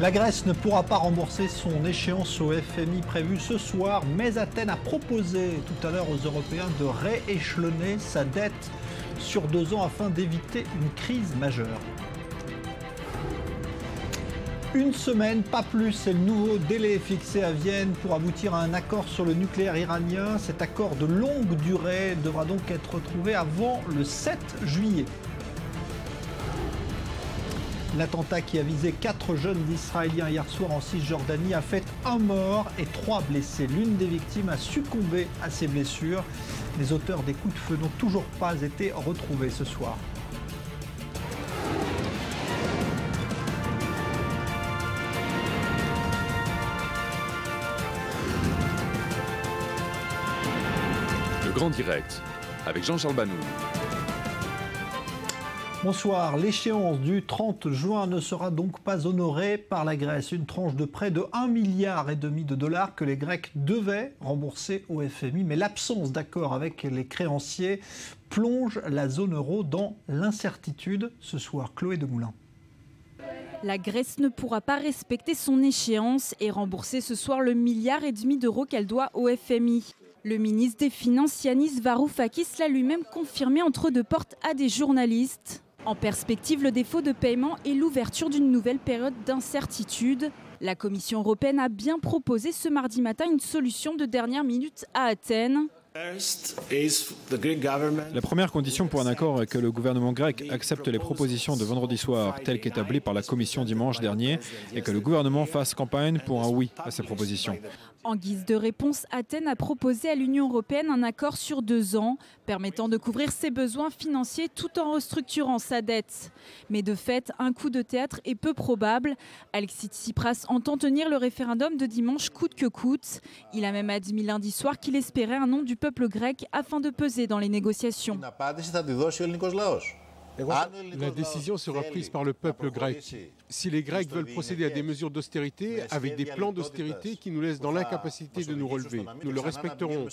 La Grèce ne pourra pas rembourser son échéance au FMI prévue ce soir, mais Athènes a proposé tout à l'heure aux Européens de rééchelonner sa dette sur 2 ans afin d'éviter une crise majeure. Une semaine, pas plus, c'est le nouveau délai fixé à Vienne pour aboutir à un accord sur le nucléaire iranien. Cet accord de longue durée devra donc être trouvé avant le 7 juillet. L'attentat qui a visé 4 jeunes Israéliens hier soir en Cisjordanie a fait 1 mort et 3 blessés. L'une des victimes a succombé à ses blessures. Les auteurs des coups de feu n'ont toujours pas été retrouvés ce soir. Le Grand Direct, avec Jean-Charles Banoun. Bonsoir. L'échéance du 30 juin ne sera donc pas honorée par la Grèce. Une tranche de près de 1,5 milliard de dollars que les Grecs devaient rembourser au FMI. Mais l'absence d'accord avec les créanciers plonge la zone euro dans l'incertitude. Ce soir, Chloé Demoulin. La Grèce ne pourra pas respecter son échéance et rembourser ce soir le 1,5 milliard d'euros qu'elle doit au FMI. Le ministre des Finances, Yanis Varoufakis, l'a lui-même confirmé entre deux portes à des journalistes. En perspective, le défaut de paiement et l'ouverture d'une nouvelle période d'incertitude. La Commission européenne a bien proposé ce mardi matin une solution de dernière minute à Athènes. La première condition pour un accord est que le gouvernement grec accepte les propositions de vendredi soir telles qu'établies par la Commission dimanche dernier et que le gouvernement fasse campagne pour un oui à ces propositions. En guise de réponse, Athènes a proposé à l'Union européenne un accord sur 2 ans, permettant de couvrir ses besoins financiers tout en restructurant sa dette. Mais de fait, un coup de théâtre est peu probable. Alexis Tsipras entend tenir le référendum de dimanche coûte que coûte. Il a même admis lundi soir qu'il espérait un nom du peuple grec afin de peser dans les négociations. La décision sera prise par le peuple grec. Si les Grecs veulent procéder à des mesures d'austérité, avec des plans d'austérité qui nous laissent dans l'incapacité de nous relever, nous le respecterons.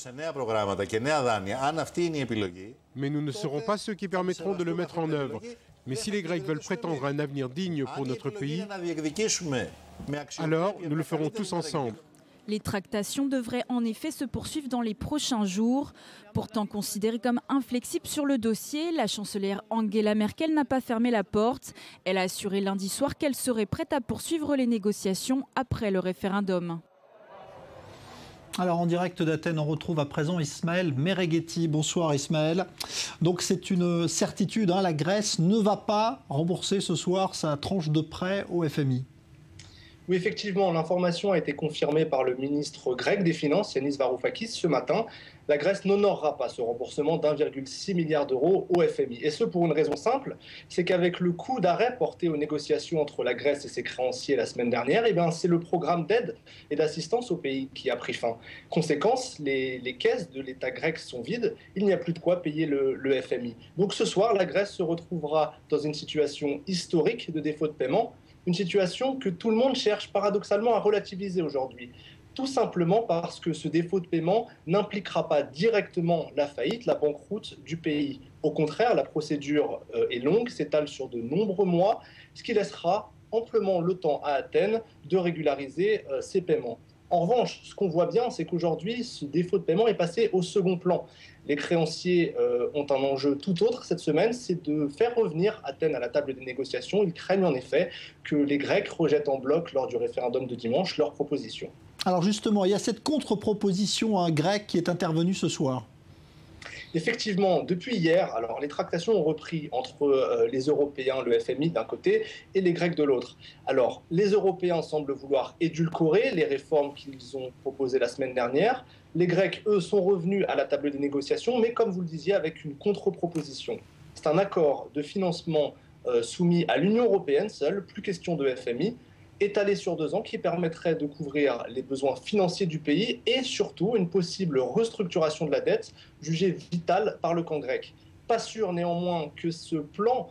Mais nous ne serons pas ceux qui permettront de le mettre en œuvre. Mais si les Grecs veulent prétendre à un avenir digne pour notre pays, alors nous le ferons tous ensemble. Les tractations devraient en effet se poursuivre dans les prochains jours. Pourtant considérée comme inflexible sur le dossier, la chancelière Angela Merkel n'a pas fermé la porte. Elle a assuré lundi soir qu'elle serait prête à poursuivre les négociations après le référendum. Alors en direct d'Athènes, on retrouve à présent Ismaël Mereghetti. Bonsoir Ismaël. Donc c'est une certitude, la Grèce ne va pas rembourser ce soir sa tranche de prêt au FMI. Oui, effectivement, l'information a été confirmée par le ministre grec des Finances, Yanis Varoufakis, ce matin. La Grèce n'honorera pas ce remboursement d'1,6 milliard d'euros au FMI. Et ce, pour une raison simple, c'est qu'avec le coup d'arrêt porté aux négociations entre la Grèce et ses créanciers la semaine dernière, c'est le programme d'aide et d'assistance au pays qui a pris fin. Conséquence, les caisses de l'État grec sont vides, il n'y a plus de quoi payer le FMI. Donc ce soir, la Grèce se retrouvera dans une situation historique de défaut de paiement, une situation que tout le monde cherche paradoxalement à relativiser aujourd'hui. Tout simplement parce que ce défaut de paiement n'impliquera pas directement la faillite, la banqueroute du pays. Au contraire, la procédure est longue, s'étale sur de nombreux mois, ce qui laissera amplement le temps à Athènes de régulariser ses paiements. En revanche, ce qu'on voit bien, c'est qu'aujourd'hui, ce défaut de paiement est passé au second plan. Les créanciers ont un enjeu tout autre cette semaine, c'est de faire revenir Athènes à la table des négociations. Ils craignent en effet que les Grecs rejettent en bloc lors du référendum de dimanche leurs propositions. Alors justement, il y a cette contre-proposition grecque qui est intervenue ce soir. Effectivement, depuis hier, alors les tractations ont repris entre les Européens, le FMI d'un côté, et les Grecs de l'autre. Alors, les Européens semblent vouloir édulcorer les réformes qu'ils ont proposées la semaine dernière. Les Grecs, eux, sont revenus à la table des négociations, mais comme vous le disiez, avec une contre-proposition. C'est un accord de financement soumis à l'Union européenne seule, plus question de FMI, étalé sur 2 ans, qui permettrait de couvrir les besoins financiers du pays et surtout une possible restructuration de la dette jugée vitale par le camp grec. Pas sûr néanmoins que ce plan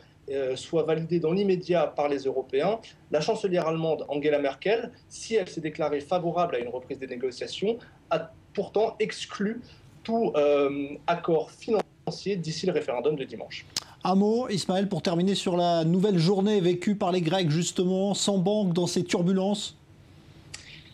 soit validé dans l'immédiat par les Européens. La chancelière allemande Angela Merkel, si elle s'est déclarée favorable à une reprise des négociations, a pourtant exclu tout accord financier d'ici le référendum de dimanche. Un mot, Ismaël, pour terminer sur la nouvelle journée vécue par les Grecs, justement, sans banque, dans ces turbulences.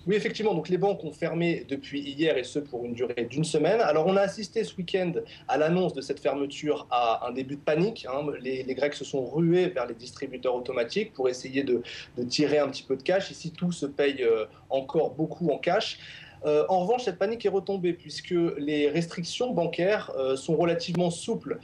Oui, effectivement, donc les banques ont fermé depuis hier et ce pour une durée d'une semaine. Alors on a assisté ce week-end à l'annonce de cette fermeture à un début de panique. Les Grecs se sont rués vers les distributeurs automatiques pour essayer de tirer un petit peu de cash. Ici, tout se paye encore beaucoup en cash. En revanche, cette panique est retombée puisque les restrictions bancaires sont relativement souples.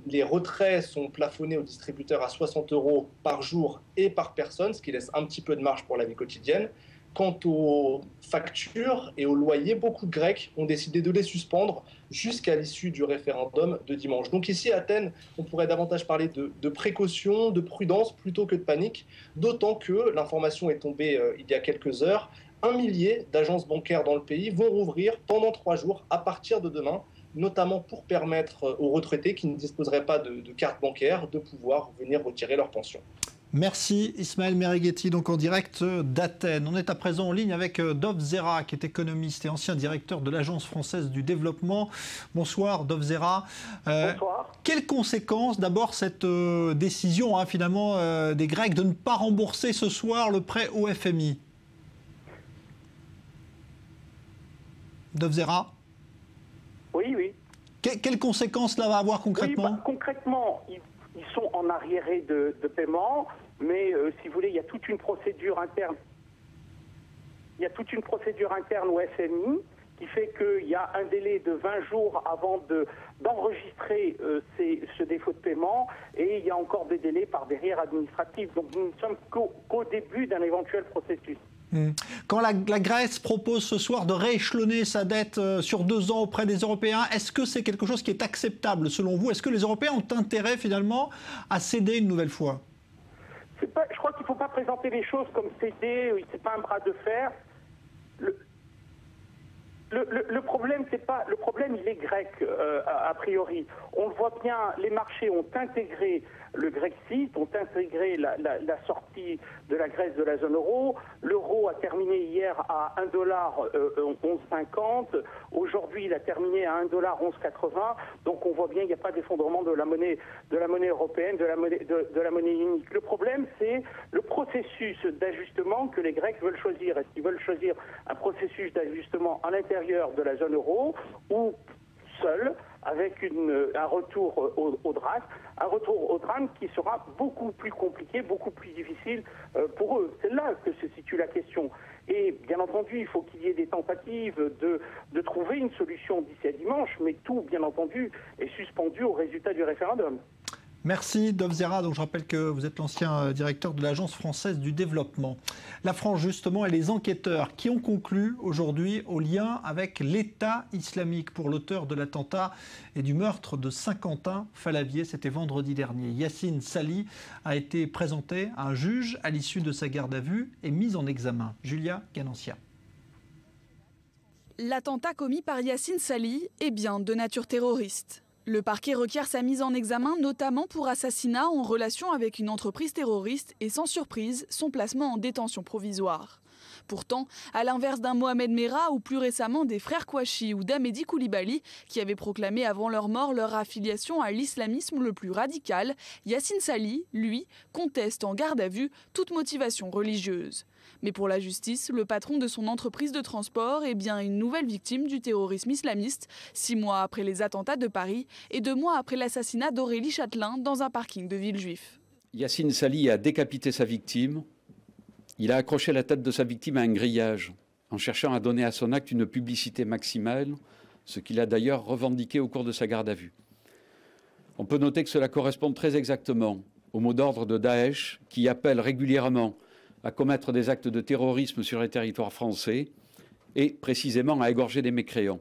Les retraits sont plafonnés aux distributeurs à 60 € par jour et par personne, ce qui laisse un petit peu de marge pour la vie quotidienne. Quant aux factures et aux loyers, beaucoup de Grecs ont décidé de les suspendre jusqu'à l'issue du référendum de dimanche. Donc ici à Athènes, on pourrait davantage parler de précaution, de prudence plutôt que de panique, d'autant que l'information est tombée il y a quelques heures. 1 millier d'agences bancaires dans le pays vont rouvrir pendant 3 jours à partir de demain, notamment pour permettre aux retraités qui ne disposeraient pas de carte bancaire de pouvoir venir retirer leur pension. Merci Ismaël Merighetti, donc en direct d'Athènes. On est à présent en ligne avec Dov Zera, qui est économiste et ancien directeur de l'Agence française du développement. Bonsoir Dov Zera. Bonsoir. Quelles conséquences d'abord cette décision finalement des Grecs de ne pas rembourser ce soir le prêt au FMI? Dov Zera? Oui. Quelles conséquences cela va avoir concrètement? Concrètement, ils sont en arriéré de paiement, mais si vous voulez, il y a toute une procédure interne. Il y a toute une procédure interne au FMI qui fait qu'il y a un délai de 20 jours avant d'enregistrer ce défaut de paiement, et il y a encore des délais par barrière administrative. Donc nous ne sommes qu'au début d'un éventuel processus. Quand la Grèce propose ce soir de rééchelonner sa dette sur 2 ans auprès des Européens, est-ce que c'est quelque chose qui est acceptable selon vous? Est-ce que les Européens ont intérêt finalement à céder une nouvelle fois? Je crois qu'il ne faut pas présenter les choses comme céder, c'est pas un bras de fer. Le problème, il est grec, a priori. On le voit bien, les marchés ont intégré le Grexit, ont intégré la sortie de la Grèce de la zone euro. L'euro a terminé hier à 1,1150 $. Aujourd'hui, il a terminé à 1,1180 $. Donc on voit bien qu'il n'y a pas d'effondrement de la monnaie européenne, de la monnaie unique. Le problème, c'est le processus d'ajustement que les Grecs veulent choisir. Est-ce qu'ils veulent choisir un processus d'ajustement à l'intérieur de la zone euro ou seul, avec un retour au drame qui sera beaucoup plus compliqué, beaucoup plus difficile pour eux. C'est là que se situe la question. Et bien entendu, il faut qu'il y ait des tentatives de trouver une solution d'ici à dimanche, mais tout, bien entendu, est suspendu au résultat du référendum. Merci Dov Zera. Donc je rappelle que vous êtes l'ancien directeur de l'Agence française du développement. La France justement et les enquêteurs qui ont conclu aujourd'hui au lien avec l'État islamique pour l'auteur de l'attentat et du meurtre de Saint-Quentin-Fallavier. C'était vendredi dernier. Yacine Sali a été présenté à un juge à l'issue de sa garde à vue et mis en examen. Julia Ganancia. L'attentat commis par Yacine Sali est bien de nature terroriste. Le parquet requiert sa mise en examen notamment pour assassinat en relation avec une entreprise terroriste et sans surprise, son placement en détention provisoire. Pourtant, à l'inverse d'un Mohamed Merah ou plus récemment des frères Kouachi ou d'Ahmedi Koulibaly qui avaient proclamé avant leur mort leur affiliation à l'islamisme le plus radical, Yacine Sali, lui, conteste en garde à vue toute motivation religieuse. Mais pour la justice, le patron de son entreprise de transport est bien une nouvelle victime du terrorisme islamiste, 6 mois après les attentats de Paris et 2 mois après l'assassinat d'Aurélie Châtelain dans un parking de Villejuif. Yacine Sali a décapité sa victime. Il a accroché la tête de sa victime à un grillage, en cherchant à donner à son acte une publicité maximale, ce qu'il a d'ailleurs revendiqué au cours de sa garde à vue. On peut noter que cela correspond très exactement au mot d'ordre de Daesh, qui appelle régulièrement à commettre des actes de terrorisme sur les territoires français et précisément à égorger des mécréants.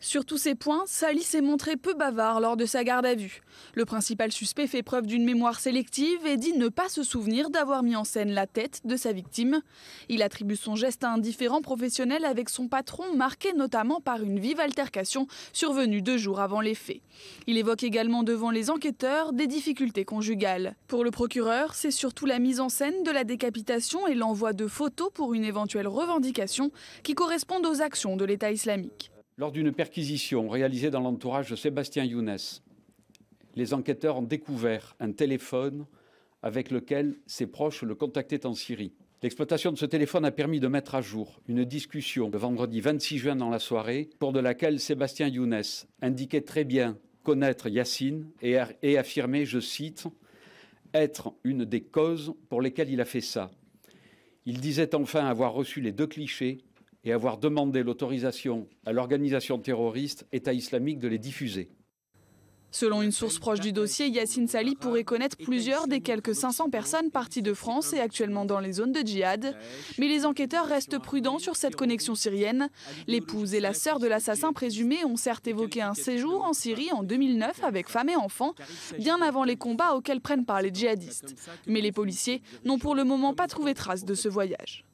Sur tous ces points, Sali s'est montré peu bavard lors de sa garde à vue. Le principal suspect fait preuve d'une mémoire sélective et dit ne pas se souvenir d'avoir mis en scène la tête de sa victime. Il attribue son geste à un différend professionnel avec son patron, marqué notamment par une vive altercation survenue 2 jours avant les faits. Il évoque également devant les enquêteurs des difficultés conjugales. Pour le procureur, c'est surtout la mise en scène de la décapitation et l'envoi de photos pour une éventuelle revendication qui correspondent aux actions de l'État islamique. Lors d'une perquisition réalisée dans l'entourage de Sébastien Younes, les enquêteurs ont découvert un téléphone avec lequel ses proches le contactaient en Syrie. L'exploitation de ce téléphone a permis de mettre à jour une discussion le vendredi 26 juin dans la soirée, au cours de laquelle Sébastien Younes indiquait très bien connaître Yacine et affirmait, je cite, « être une des causes pour lesquelles il a fait ça ». Il disait enfin avoir reçu les 2 clichés et avoir demandé l'autorisation à l'organisation terroriste État islamique de les diffuser. Selon une source proche du dossier, Yacine Sali pourrait connaître plusieurs des quelques 500 personnes parties de France et actuellement dans les zones de djihad. Mais les enquêteurs restent prudents sur cette connexion syrienne. L'épouse et la sœur de l'assassin présumé ont certes évoqué un séjour en Syrie en 2009 avec femme et enfants, bien avant les combats auxquels prennent part les djihadistes. Mais les policiers n'ont pour le moment pas trouvé trace de ce voyage.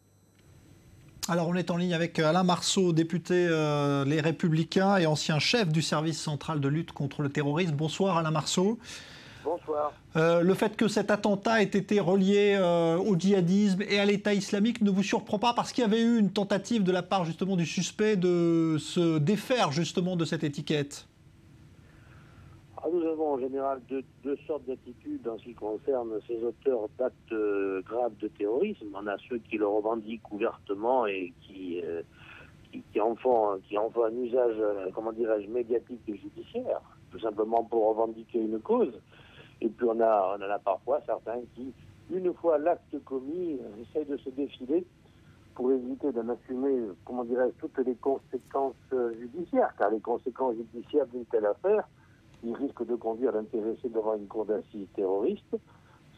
Alors on est en ligne avec Alain Marceau, député Les Républicains et ancien chef du service central de lutte contre le terrorisme. Bonsoir Alain Marceau. Bonsoir. Le fait que cet attentat ait été relié au djihadisme et à l'État islamique ne vous surprend pas parce qu'il y avait eu une tentative de la part justement du suspect de se défaire justement de cette étiquette? Nous avons en général deux sortes d'attitudes en ce qui concerne ces auteurs d'actes graves de terrorisme. On a ceux qui le revendiquent ouvertement et qui en font un usage, comment dirais-je, médiatique et judiciaire, tout simplement pour revendiquer une cause. Et puis on en a parfois certains qui, une fois l'acte commis, essayent de se défiler pour éviter d'en assumer, comment dirais-je, toutes les conséquences judiciaires, car les conséquences judiciaires d'une telle affaire, qui risque de conduire l'intéressé devant une cour d'assises terroriste,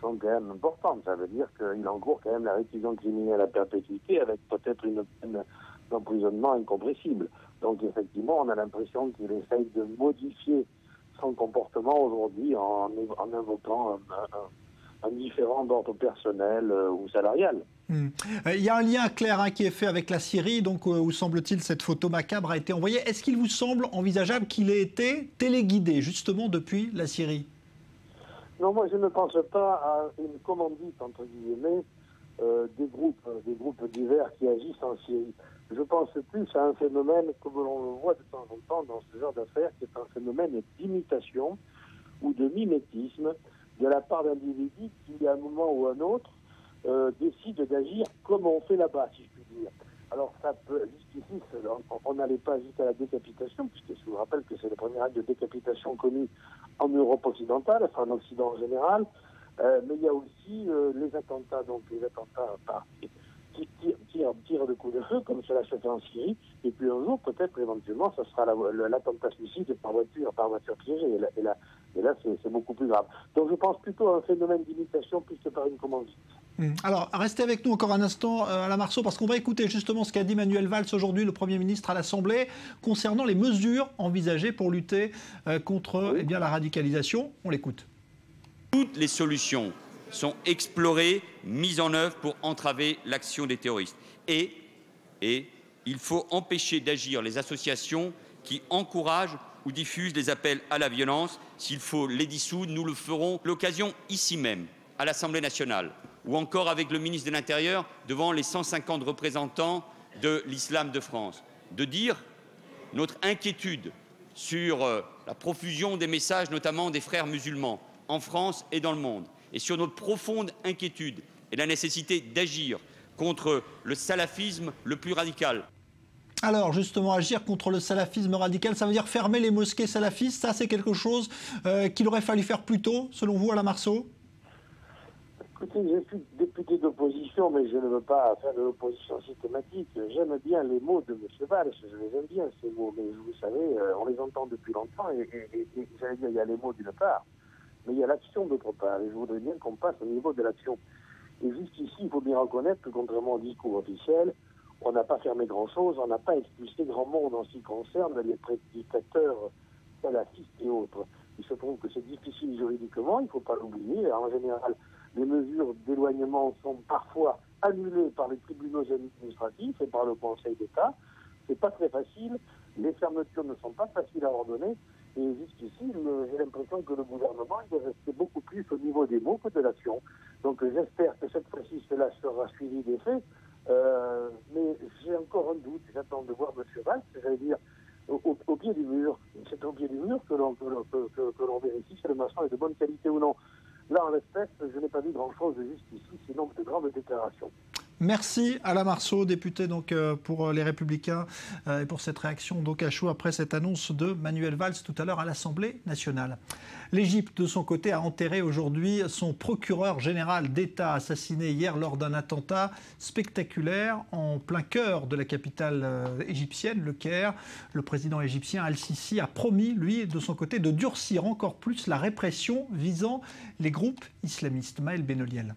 sont quand même importantes. Ça veut dire qu'il encourt quand même la réclusion criminelle à perpétuité avec peut-être une peine d'emprisonnement incompressible. Donc effectivement, on a l'impression qu'il essaye de modifier son comportement aujourd'hui en invoquant un différend d'ordre personnel ou salarial. Il y a un lien clair qui est fait avec la Syrie, donc où semble-t-il cette photo macabre a été envoyée. Est-ce qu'il vous semble envisageable qu'il ait été téléguidé justement depuis la Syrie? Non, moi je ne pense pas à une commandite, entre guillemets, des groupes divers qui agissent en Syrie. Je pense plus à un phénomène, comme l'on le voit de temps en temps dans ce genre d'affaires, qui est un phénomène d'imitation ou de mimétisme de la part d'individus qui, à un moment ou à un autre, décident d'agir comme on fait là-bas, si je puis dire. Alors, ça peut, jusqu'ici, on n'allait pas jusqu'à la décapitation, puisque je vous rappelle que c'est le premier acte de décapitation connu en Europe occidentale, enfin en Occident en général, mais il y a aussi les attentats qui tirent de coups de feu, comme cela se fait en Syrie, et puis un jour, peut-être, éventuellement, ça sera l'attentat suicide par voiture piégée, et là c'est beaucoup plus grave. Donc je pense plutôt à un phénomène d'imitation plus que par une commandite. Alors, restez avec nous encore un instant, Alain Marceau, parce qu'on va écouter justement ce qu'a dit Manuel Valls aujourd'hui, le Premier ministre à l'Assemblée, concernant les mesures envisagées pour lutter contre la radicalisation. On l'écoute. Toutes les solutions sont explorées, mises en œuvre pour entraver l'action des terroristes. Et il faut empêcher d'agir les associations qui encouragent ou diffusent des appels à la violence. S'il faut les dissoudre, nous le ferons. L'occasion ici même, à l'Assemblée nationale, ou encore avec le ministre de l'Intérieur, devant les 150 représentants de l'islam de France, de dire notre inquiétude sur la profusion des messages, notamment des frères musulmans, en France et dans le monde, et sur notre profonde inquiétude et la nécessité d'agir contre le salafisme le plus radical. Alors justement, agir contre le salafisme radical, ça veut dire fermer les mosquées salafistes. Ça, c'est quelque chose qu'il aurait fallu faire plus tôt, selon vous, Alain Marceau? Écoutez, je suis député d'opposition, mais je ne veux pas faire de l'opposition systématique. J'aime bien les mots de M. Valls, je les aime bien, ces mots, mais vous savez, on les entend depuis longtemps, et j'allais dire, il y a les mots d'une part, mais il y a l'action d'autre part, et je voudrais bien qu'on passe au niveau de l'action. Et jusqu'ici, il faut bien reconnaître que, contrairement au discours officiel, on n'a pas fermé grand-chose, on n'a pas expulsé grand monde en ce qui concerne les prédicateurs salafistes et autres. Il se trouve que c'est difficile juridiquement, il ne faut pas l'oublier. En général, les mesures d'éloignement sont parfois annulées par les tribunaux administratifs et par le Conseil d'État. C'est pas très facile, les fermetures ne sont pas faciles à ordonner, et jusqu'ici, j'ai l'impression que le gouvernement doit rester beaucoup plus au niveau des mots que de l'action. Donc j'espère que cette fois-ci, cela sera suivi des faits. Mais j'ai encore un doute, j'attends de voir M. Valls, j'allais dire, au pied du mur. C'est c'est au pied du mur que l'on vérifie si le maçon est de bonne qualité ou non. Là, en l'espèce, je n'ai pas vu grand-chose de jusqu'ici, sinon de grandes déclarations. Merci Alain Marceau, député donc pour les Républicains, et pour cette réaction donc à chaud après cette annonce de Manuel Valls tout à l'heure à l'Assemblée nationale. L'Égypte, de son côté, a enterré aujourd'hui son procureur général d'État assassiné hier lors d'un attentat spectaculaire en plein cœur de la capitale égyptienne, le Caire. Le président égyptien Al-Sisi a promis, lui, de son côté, de durcir encore plus la répression visant les groupes islamistes. Maël Benoliel.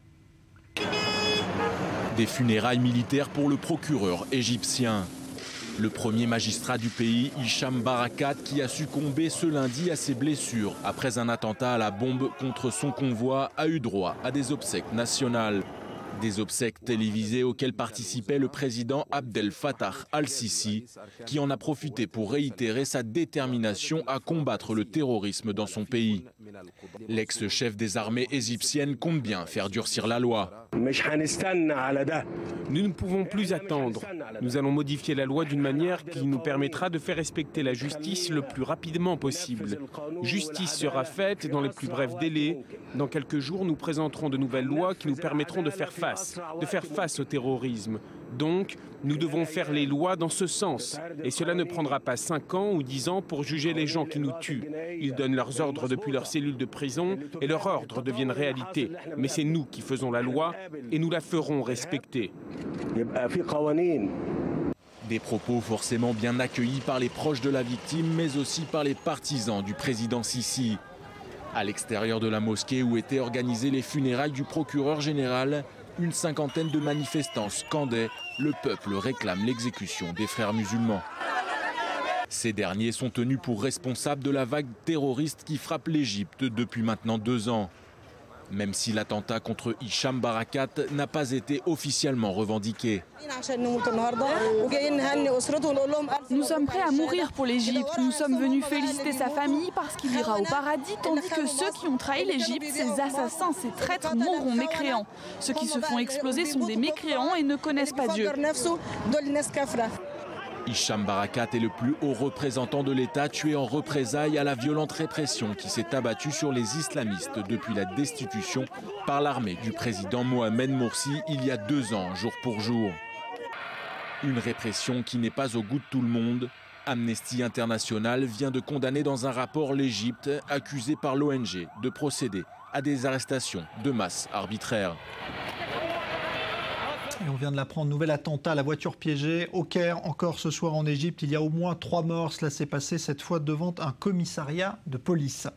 Des funérailles militaires pour le procureur égyptien. Le premier magistrat du pays, Hicham Barakat, qui a succombé ce lundi à ses blessures après un attentat à la bombe contre son convoi, a eu droit à des obsèques nationales. Des obsèques télévisées auxquelles participait le président Abdel Fattah al-Sisi, qui en a profité pour réitérer sa détermination à combattre le terrorisme dans son pays. L'ex-chef des armées égyptiennes compte bien faire durcir la loi. Nous ne pouvons plus attendre. Nous allons modifier la loi d'une manière qui nous permettra de faire respecter la justice le plus rapidement possible. Justice sera faite dans les plus brefs délais. Dans quelques jours, nous présenterons de nouvelles lois qui nous permettront de faire face au terrorisme. Donc, nous devons faire les lois dans ce sens. Et cela ne prendra pas 5 ans ou 10 ans pour juger les gens qui nous tuent. Ils donnent leurs ordres depuis leurs cellules de prison et leurs ordres deviennent réalité. Mais c'est nous qui faisons la loi et nous la ferons respecter. Des propos forcément bien accueillis par les proches de la victime, mais aussi par les partisans du président Sisi. À l'extérieur de la mosquée où étaient organisées les funérailles du procureur général, une cinquantaine de manifestants scandaient « Le peuple réclame l'exécution des frères musulmans ». Ces derniers sont tenus pour responsables de la vague terroriste qui frappe l'Égypte depuis maintenant 2 ans. Même si l'attentat contre Hicham Barakat n'a pas été officiellement revendiqué. Nous sommes prêts à mourir pour l'Égypte. Nous sommes venus féliciter sa famille parce qu'il ira au paradis, tandis que ceux qui ont trahi l'Égypte, ces assassins, ces traîtres, mourront mécréants. Ceux qui se font exploser sont des mécréants et ne connaissent pas Dieu. Hicham Barakat est le plus haut représentant de l'État tué en représailles à la violente répression qui s'est abattue sur les islamistes depuis la destitution par l'armée du président Mohamed Morsi il y a 2 ans, jour pour jour. Une répression qui n'est pas au goût de tout le monde. Amnesty International vient de condamner dans un rapport l'Égypte, accusée par l'ONG de procéder à des arrestations de masse arbitraires. Et on vient de l'apprendre, nouvel attentat à la voiture piégée au Caire, encore ce soir en Égypte. Il y a au moins 3 morts. Cela s'est passé cette fois devant un commissariat de police.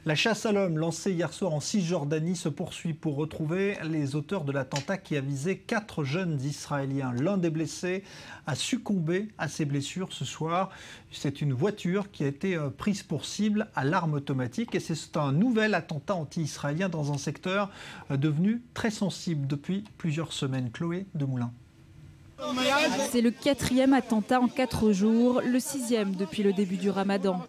La chasse à l'homme lancée hier soir en Cisjordanie se poursuit pour retrouver les auteurs de l'attentat qui a visé 4 jeunes Israéliens. L'un des blessés a succombé à ses blessures ce soir. C'est une voiture qui a été prise pour cible à l'arme automatique et c'est un nouvel attentat anti-israélien dans un secteur devenu très sensible depuis plusieurs semaines. Chloé Demoulin. C'est le 4e attentat en 4 jours, le 6e depuis le début du Ramadan.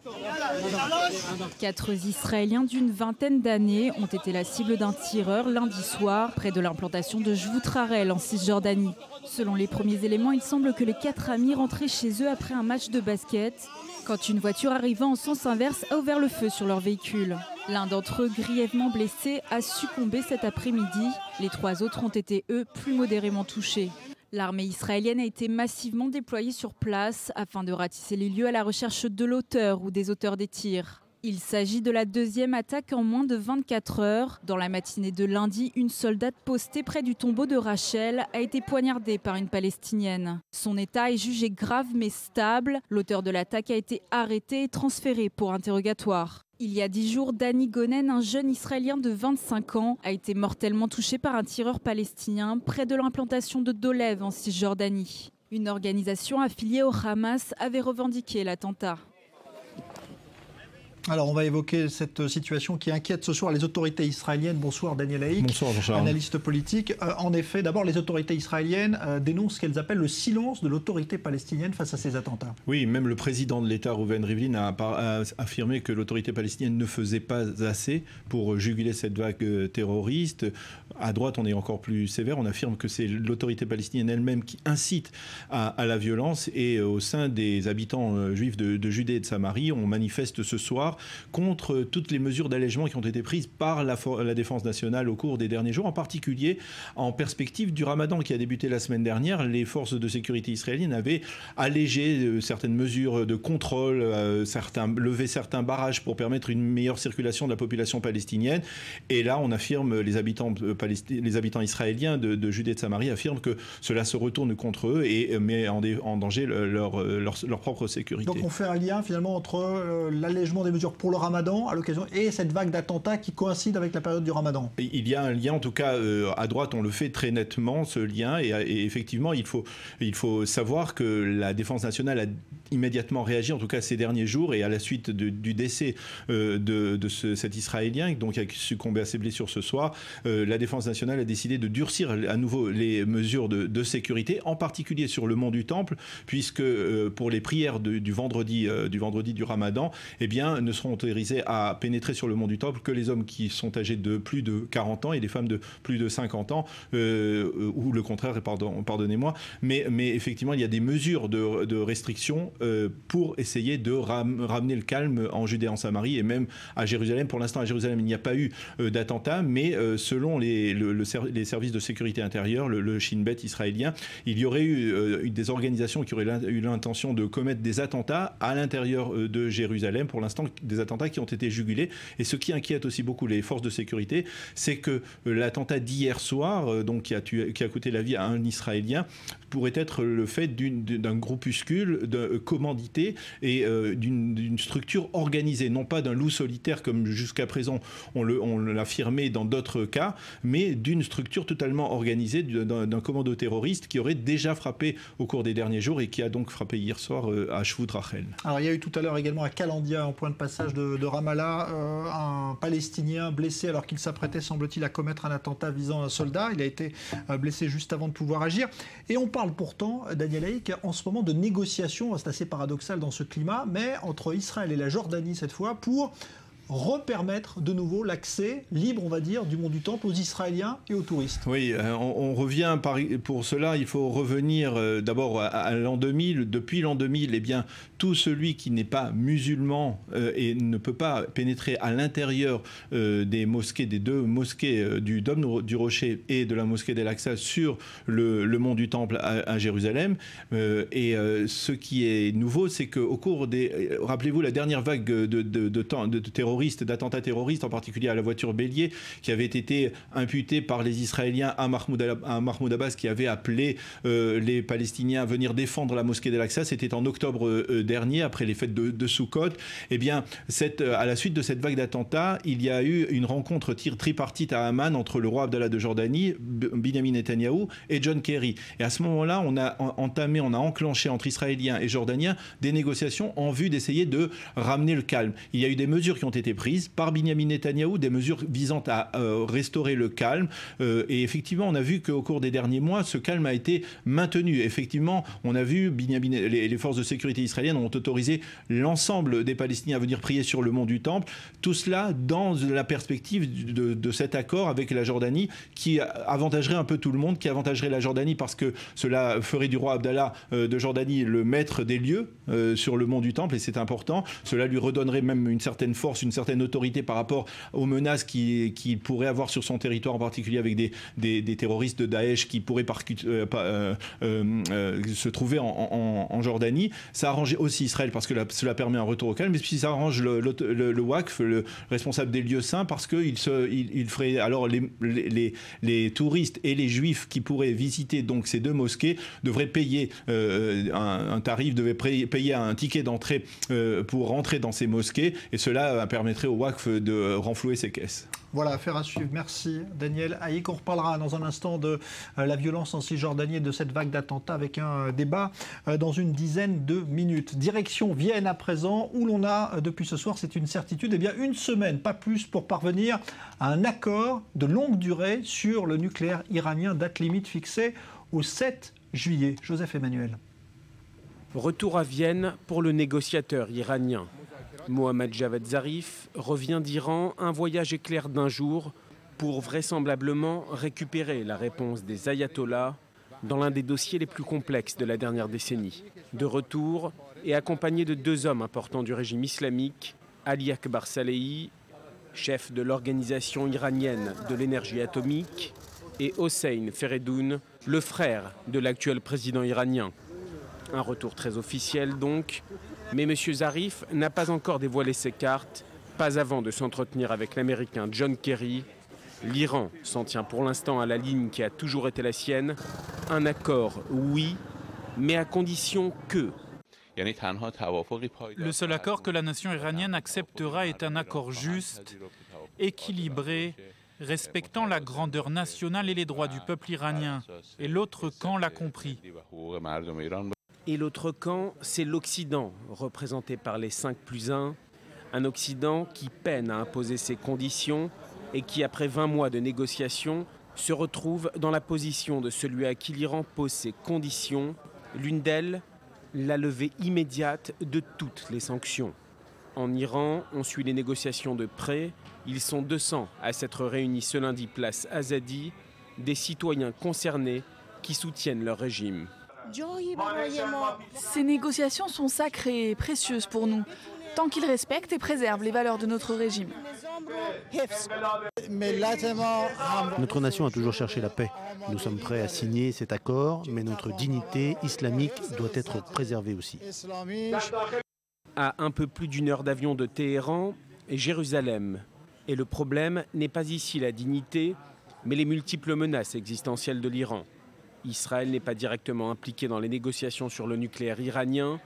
4 Israéliens d'une vingtaine d'années ont été la cible d'un tireur lundi soir près de l'implantation de Jvoutrarel en Cisjordanie. Selon les premiers éléments, il semble que les 4 amis rentraient chez eux après un match de basket quand une voiture arrivant en sens inverse a ouvert le feu sur leur véhicule. L'un d'entre eux, grièvement blessé, a succombé cet après-midi. Les 3 autres ont été, eux, plus modérément touchés. L'armée israélienne a été massivement déployée sur place afin de ratisser les lieux à la recherche de l'auteur ou des auteurs des tirs. Il s'agit de la 2e attaque en moins de 24 heures. Dans la matinée de lundi, une soldate postée près du tombeau de Rachel a été poignardée par une Palestinienne. Son état est jugé grave mais stable. L'auteur de l'attaque a été arrêté et transféré pour interrogatoire. Il y a 10 jours, Danny Gonen, un jeune Israélien de 25 ans, a été mortellement touché par un tireur palestinien près de l'implantation de Dolev en Cisjordanie. Une organisation affiliée au Hamas avait revendiqué l'attentat. Alors, on va évoquer cette situation qui inquiète ce soir les autorités israéliennes. Bonsoir Daniel Haïk, bonsoir Jean-Charles, analyste politique. En effet, d'abord, les autorités israéliennes dénoncent ce qu'elles appellent le silence de l'autorité palestinienne face à ces attentats. Oui, même le président de l'État, Reuven Rivlin, a affirmé que l'autorité palestinienne ne faisait pas assez pour juguler cette vague terroriste. À droite, on est encore plus sévère. On affirme que c'est l'autorité palestinienne elle-même qui incite à la violence. Et au sein des habitants juifs de Judée et de Samarie, on manifeste ce soir contre toutes les mesures d'allègement qui ont été prises par la Défense nationale au cours des derniers jours, en particulier en perspective du Ramadan qui a débuté la semaine dernière. Les forces de sécurité israéliennes avaient allégé certaines mesures de contrôle, levé certains barrages pour permettre une meilleure circulation de la population palestinienne. Et là, on affirme, les habitants israéliens de Judée et de Samarie affirment que cela se retourne contre eux et met en danger leur propre sécurité. Donc on fait un lien finalement entre l'allègement des mesures pour le Ramadan à l'occasion et cette vague d'attentats qui coïncide avec la période du Ramadan. Il y a un lien, en tout cas à droite on le fait très nettement, ce lien, et effectivement il faut savoir que la Défense nationale a immédiatement réagi, en tout cas ces derniers jours, et à la suite du décès cet Israélien donc qui a succombé à ses blessures ce soir, la Défense nationale a décidé de durcir à nouveau les mesures de sécurité, en particulier sur le mont du Temple, puisque pour les prières du vendredi du Ramadan, eh bien ne seront autorisés à pénétrer sur le mont du Temple que les hommes qui sont âgés de plus de 40 ans et les femmes de plus de 50 ans, ou le contraire, pardonnez-moi. Mais effectivement, il y a des mesures de restriction pour essayer de ramener le calme en Judée, en Samarie et même à Jérusalem. Pour l'instant, à Jérusalem, il n'y a pas eu d'attentat, mais selon les services de sécurité intérieure, le Shin Bet israélien, il y aurait eu des organisations qui auraient eu l'intention de commettre des attentats à l'intérieur de Jérusalem. Pour l'instant, des attentats qui ont été jugulés. Et ce qui inquiète aussi beaucoup les forces de sécurité, c'est que l'attentat d'hier soir, donc qui a coûté la vie à un Israélien, pourrait être le fait d'un groupuscule commandité et d'une structure organisée, non pas d'un loup solitaire comme jusqu'à présent on l'affirmait dans d'autres cas, mais d'une structure totalement organisée, d'un commando terroriste qui aurait déjà frappé au cours des derniers jours et qui a donc frappé hier soir à Shvut Rachel. Alors il y a eu tout à l'heure également à Kalandia, en point de passage de Ramallah, un Palestinien blessé alors qu'il s'apprêtait, semble-t-il, à commettre un attentat visant un soldat. Il a été blessé juste avant de pouvoir agir. Et on parle pourtant, Daniel Haïk, en ce moment de négociations, c'est assez paradoxal dans ce climat, mais entre Israël et la Jordanie cette fois, pour repermettre de nouveau l'accès libre, on va dire, du mont du Temple aux Israéliens et aux touristes. Oui, on revient pour cela, il faut revenir d'abord à l'an 2000. Depuis l'an 2000, eh bien, tout celui qui n'est pas musulman et ne peut pas pénétrer à l'intérieur des mosquées, des deux mosquées du Dôme du Rocher et de la mosquée d'El-Aqsa sur le mont du Temple à Jérusalem. Et ce qui est nouveau, c'est qu'au cours des... Rappelez-vous la dernière vague de terroristes, d'attentats terroristes, en particulier à la voiture bélier, qui avait été imputée par les Israéliens à Mahmoud Abbas, qui avait appelé les Palestiniens à venir défendre la mosquée d'El-Aqsa. C'était en octobre dernier, après les fêtes de Soukhot. Eh bien, à la suite de cette vague d'attentats, il y a eu une rencontre tripartite à Amman entre le roi Abdallah de Jordanie, Binyamin Netanyahou et John Kerry. Et à ce moment-là, on a enclenché entre Israéliens et Jordaniens des négociations en vue d'essayer de ramener le calme. Il y a eu des mesures qui ont été prises par Binyamin Netanyahou, des mesures visant à restaurer le calme. Et effectivement, on a vu qu'au cours des derniers mois, ce calme a été maintenu. Effectivement, on a vu les forces de sécurité israéliennes ont autorisé l'ensemble des Palestiniens à venir prier sur le mont du Temple. Tout cela dans la perspective de cet accord avec la Jordanie qui avantagerait un peu tout le monde, qui avantagerait la Jordanie parce que cela ferait du roi Abdallah de Jordanie le maître des lieux sur le mont du Temple, et c'est important. Cela lui redonnerait même une certaine force, une certaine autorité par rapport aux menaces qu'il pourrait avoir sur son territoire, en particulier avec des terroristes de Daesh qui pourraient se trouver en Jordanie. Ça arrange aussi Israël parce que cela permet un retour au calme, mais puis ça arrange le Waqf, le responsable des lieux saints, parce qu'il ferait alors les touristes et les juifs qui pourraient visiter donc ces deux mosquées devraient payer un tarif, devraient payer un ticket d'entrée pour rentrer dans ces mosquées, et cela permet permettrait au Waqf de renflouer ses caisses. Voilà, affaire à suivre. Merci Daniel Haïk. On reparlera dans un instant de la violence en Cisjordanie et de cette vague d'attentats avec un débat dans une dizaine de minutes. Direction Vienne à présent, où l'on a depuis ce soir, c'est une certitude, eh bien une semaine, pas plus, pour parvenir à un accord de longue durée sur le nucléaire iranien, date limite fixée au 7 juillet. Joseph Emmanuel. Retour à Vienne pour le négociateur iranien. Mohammad Javad Zarif revient d'Iran, un voyage éclair d'un jour pour vraisemblablement récupérer la réponse des ayatollahs dans l'un des dossiers les plus complexes de la dernière décennie. De retour et accompagné de 2 hommes importants du régime islamique, Ali Akbar Salehi, chef de l'organisation iranienne de l'énergie atomique, et Hossein Feredoun, le frère de l'actuel président iranien. Un retour très officiel donc, mais M. Zarif n'a pas encore dévoilé ses cartes, pas avant de s'entretenir avec l'Américain John Kerry. L'Iran s'en tient pour l'instant à la ligne qui a toujours été la sienne. Un accord, oui, mais à condition que... Le seul accord que la nation iranienne acceptera est un accord juste, équilibré, respectant la grandeur nationale et les droits du peuple iranien. Et l'autre camp l'a compris. Et l'autre camp, c'est l'Occident, représenté par les 5+1. Un Occident qui peine à imposer ses conditions et qui, après 20 mois de négociations, se retrouve dans la position de celui à qui l'Iran pose ses conditions. L'une d'elles, la levée immédiate de toutes les sanctions. En Iran, on suit les négociations de près. Ils sont 200 à s'être réunis ce lundi place Azadi, des citoyens concernés qui soutiennent leur régime. Ces négociations sont sacrées et précieuses pour nous, tant qu'ils respectent et préservent les valeurs de notre régime. Notre nation a toujours cherché la paix. Nous sommes prêts à signer cet accord, mais notre dignité islamique doit être préservée aussi. À un peu plus d'1 heure d'avion de Téhéran et Jérusalem. Et le problème n'est pas ici la dignité, mais les multiples menaces existentielles de l'Iran. Israël n'est pas directement impliqué dans les négociations sur le nucléaire iranien,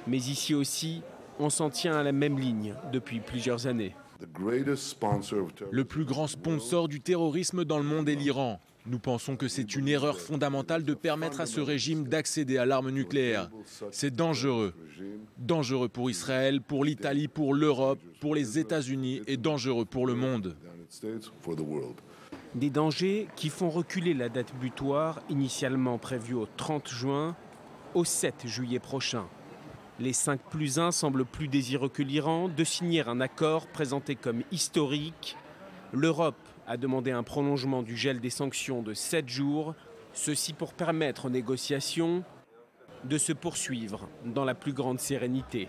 mais ici aussi, on s'en tient à la même ligne depuis plusieurs années. Le plus grand sponsor du terrorisme dans le monde est l'Iran. Nous pensons que c'est une erreur fondamentale de permettre à ce régime d'accéder à l'arme nucléaire. C'est dangereux. Dangereux pour Israël, pour l'Italie, pour l'Europe, pour les États-Unis et dangereux pour le monde. Des dangers qui font reculer la date butoir, initialement prévue au 30 juin, au 7 juillet prochain. Les 5+1 semblent plus désireux que l'Iran de signer un accord présenté comme historique. L'Europe a demandé un prolongement du gel des sanctions de 7 jours, ceci pour permettre aux négociations de se poursuivre dans la plus grande sérénité.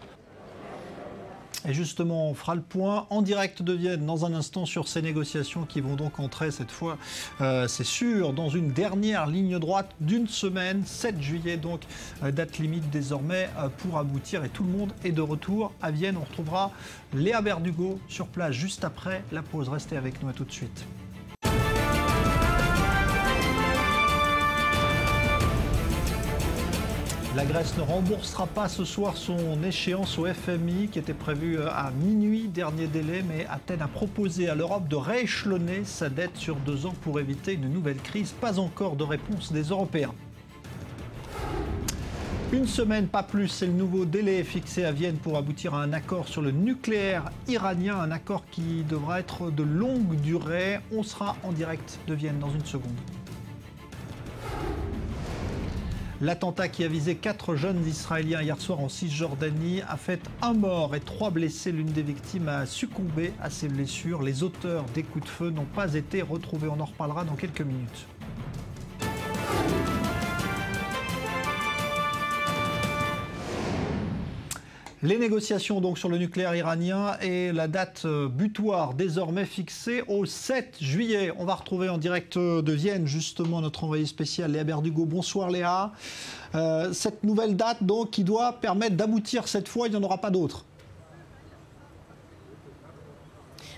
Et justement, on fera le point en direct de Vienne dans un instant sur ces négociations qui vont donc entrer cette fois, c'est sûr, dans une dernière ligne droite d'1 semaine, 7 juillet donc, date limite désormais pour aboutir. Et tout le monde est de retour à Vienne. On retrouvera Léa Berdugo sur place juste après la pause. Restez avec nous, à tout de suite. La Grèce ne remboursera pas ce soir son échéance au FMI qui était prévue à minuit, dernier délai, mais Athènes a proposé à l'Europe de rééchelonner sa dette sur 2 ans pour éviter une nouvelle crise. Pas encore de réponse des Européens. 1 semaine, pas plus, c'est le nouveau délai fixé à Vienne pour aboutir à un accord sur le nucléaire iranien, un accord qui devra être de longue durée. On sera en direct de Vienne dans une seconde. L'attentat qui a visé 4 jeunes Israéliens hier soir en Cisjordanie a fait 1 mort et 3 blessés. L'une des victimes a succombé à ses blessures. Les auteurs des coups de feu n'ont pas été retrouvés. On en reparlera dans quelques minutes. Les négociations donc sur le nucléaire iranien et la date butoir désormais fixée au 7 juillet. On va retrouver en direct de Vienne justement notre envoyé spécial Léa Berdugo. Bonsoir Léa. Cette nouvelle date donc qui doit permettre d'aboutir cette fois, il n'y en aura pas d'autres.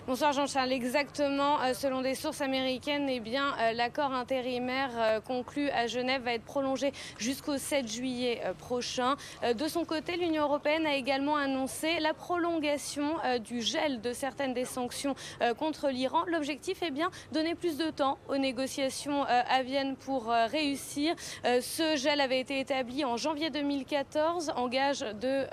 Bonsoir Jean-Charles, exactement. Selon des sources américaines, l'accord intérimaire conclu à Genève va être prolongé jusqu'au 7 juillet prochain. De son côté, l'Union européenne a également annoncé la prolongation du gel de certaines des sanctions contre l'Iran. L'objectif est bien donner plus de temps aux négociations à Vienne pour réussir. Ce gel avait été établi en janvier 2014 en gage de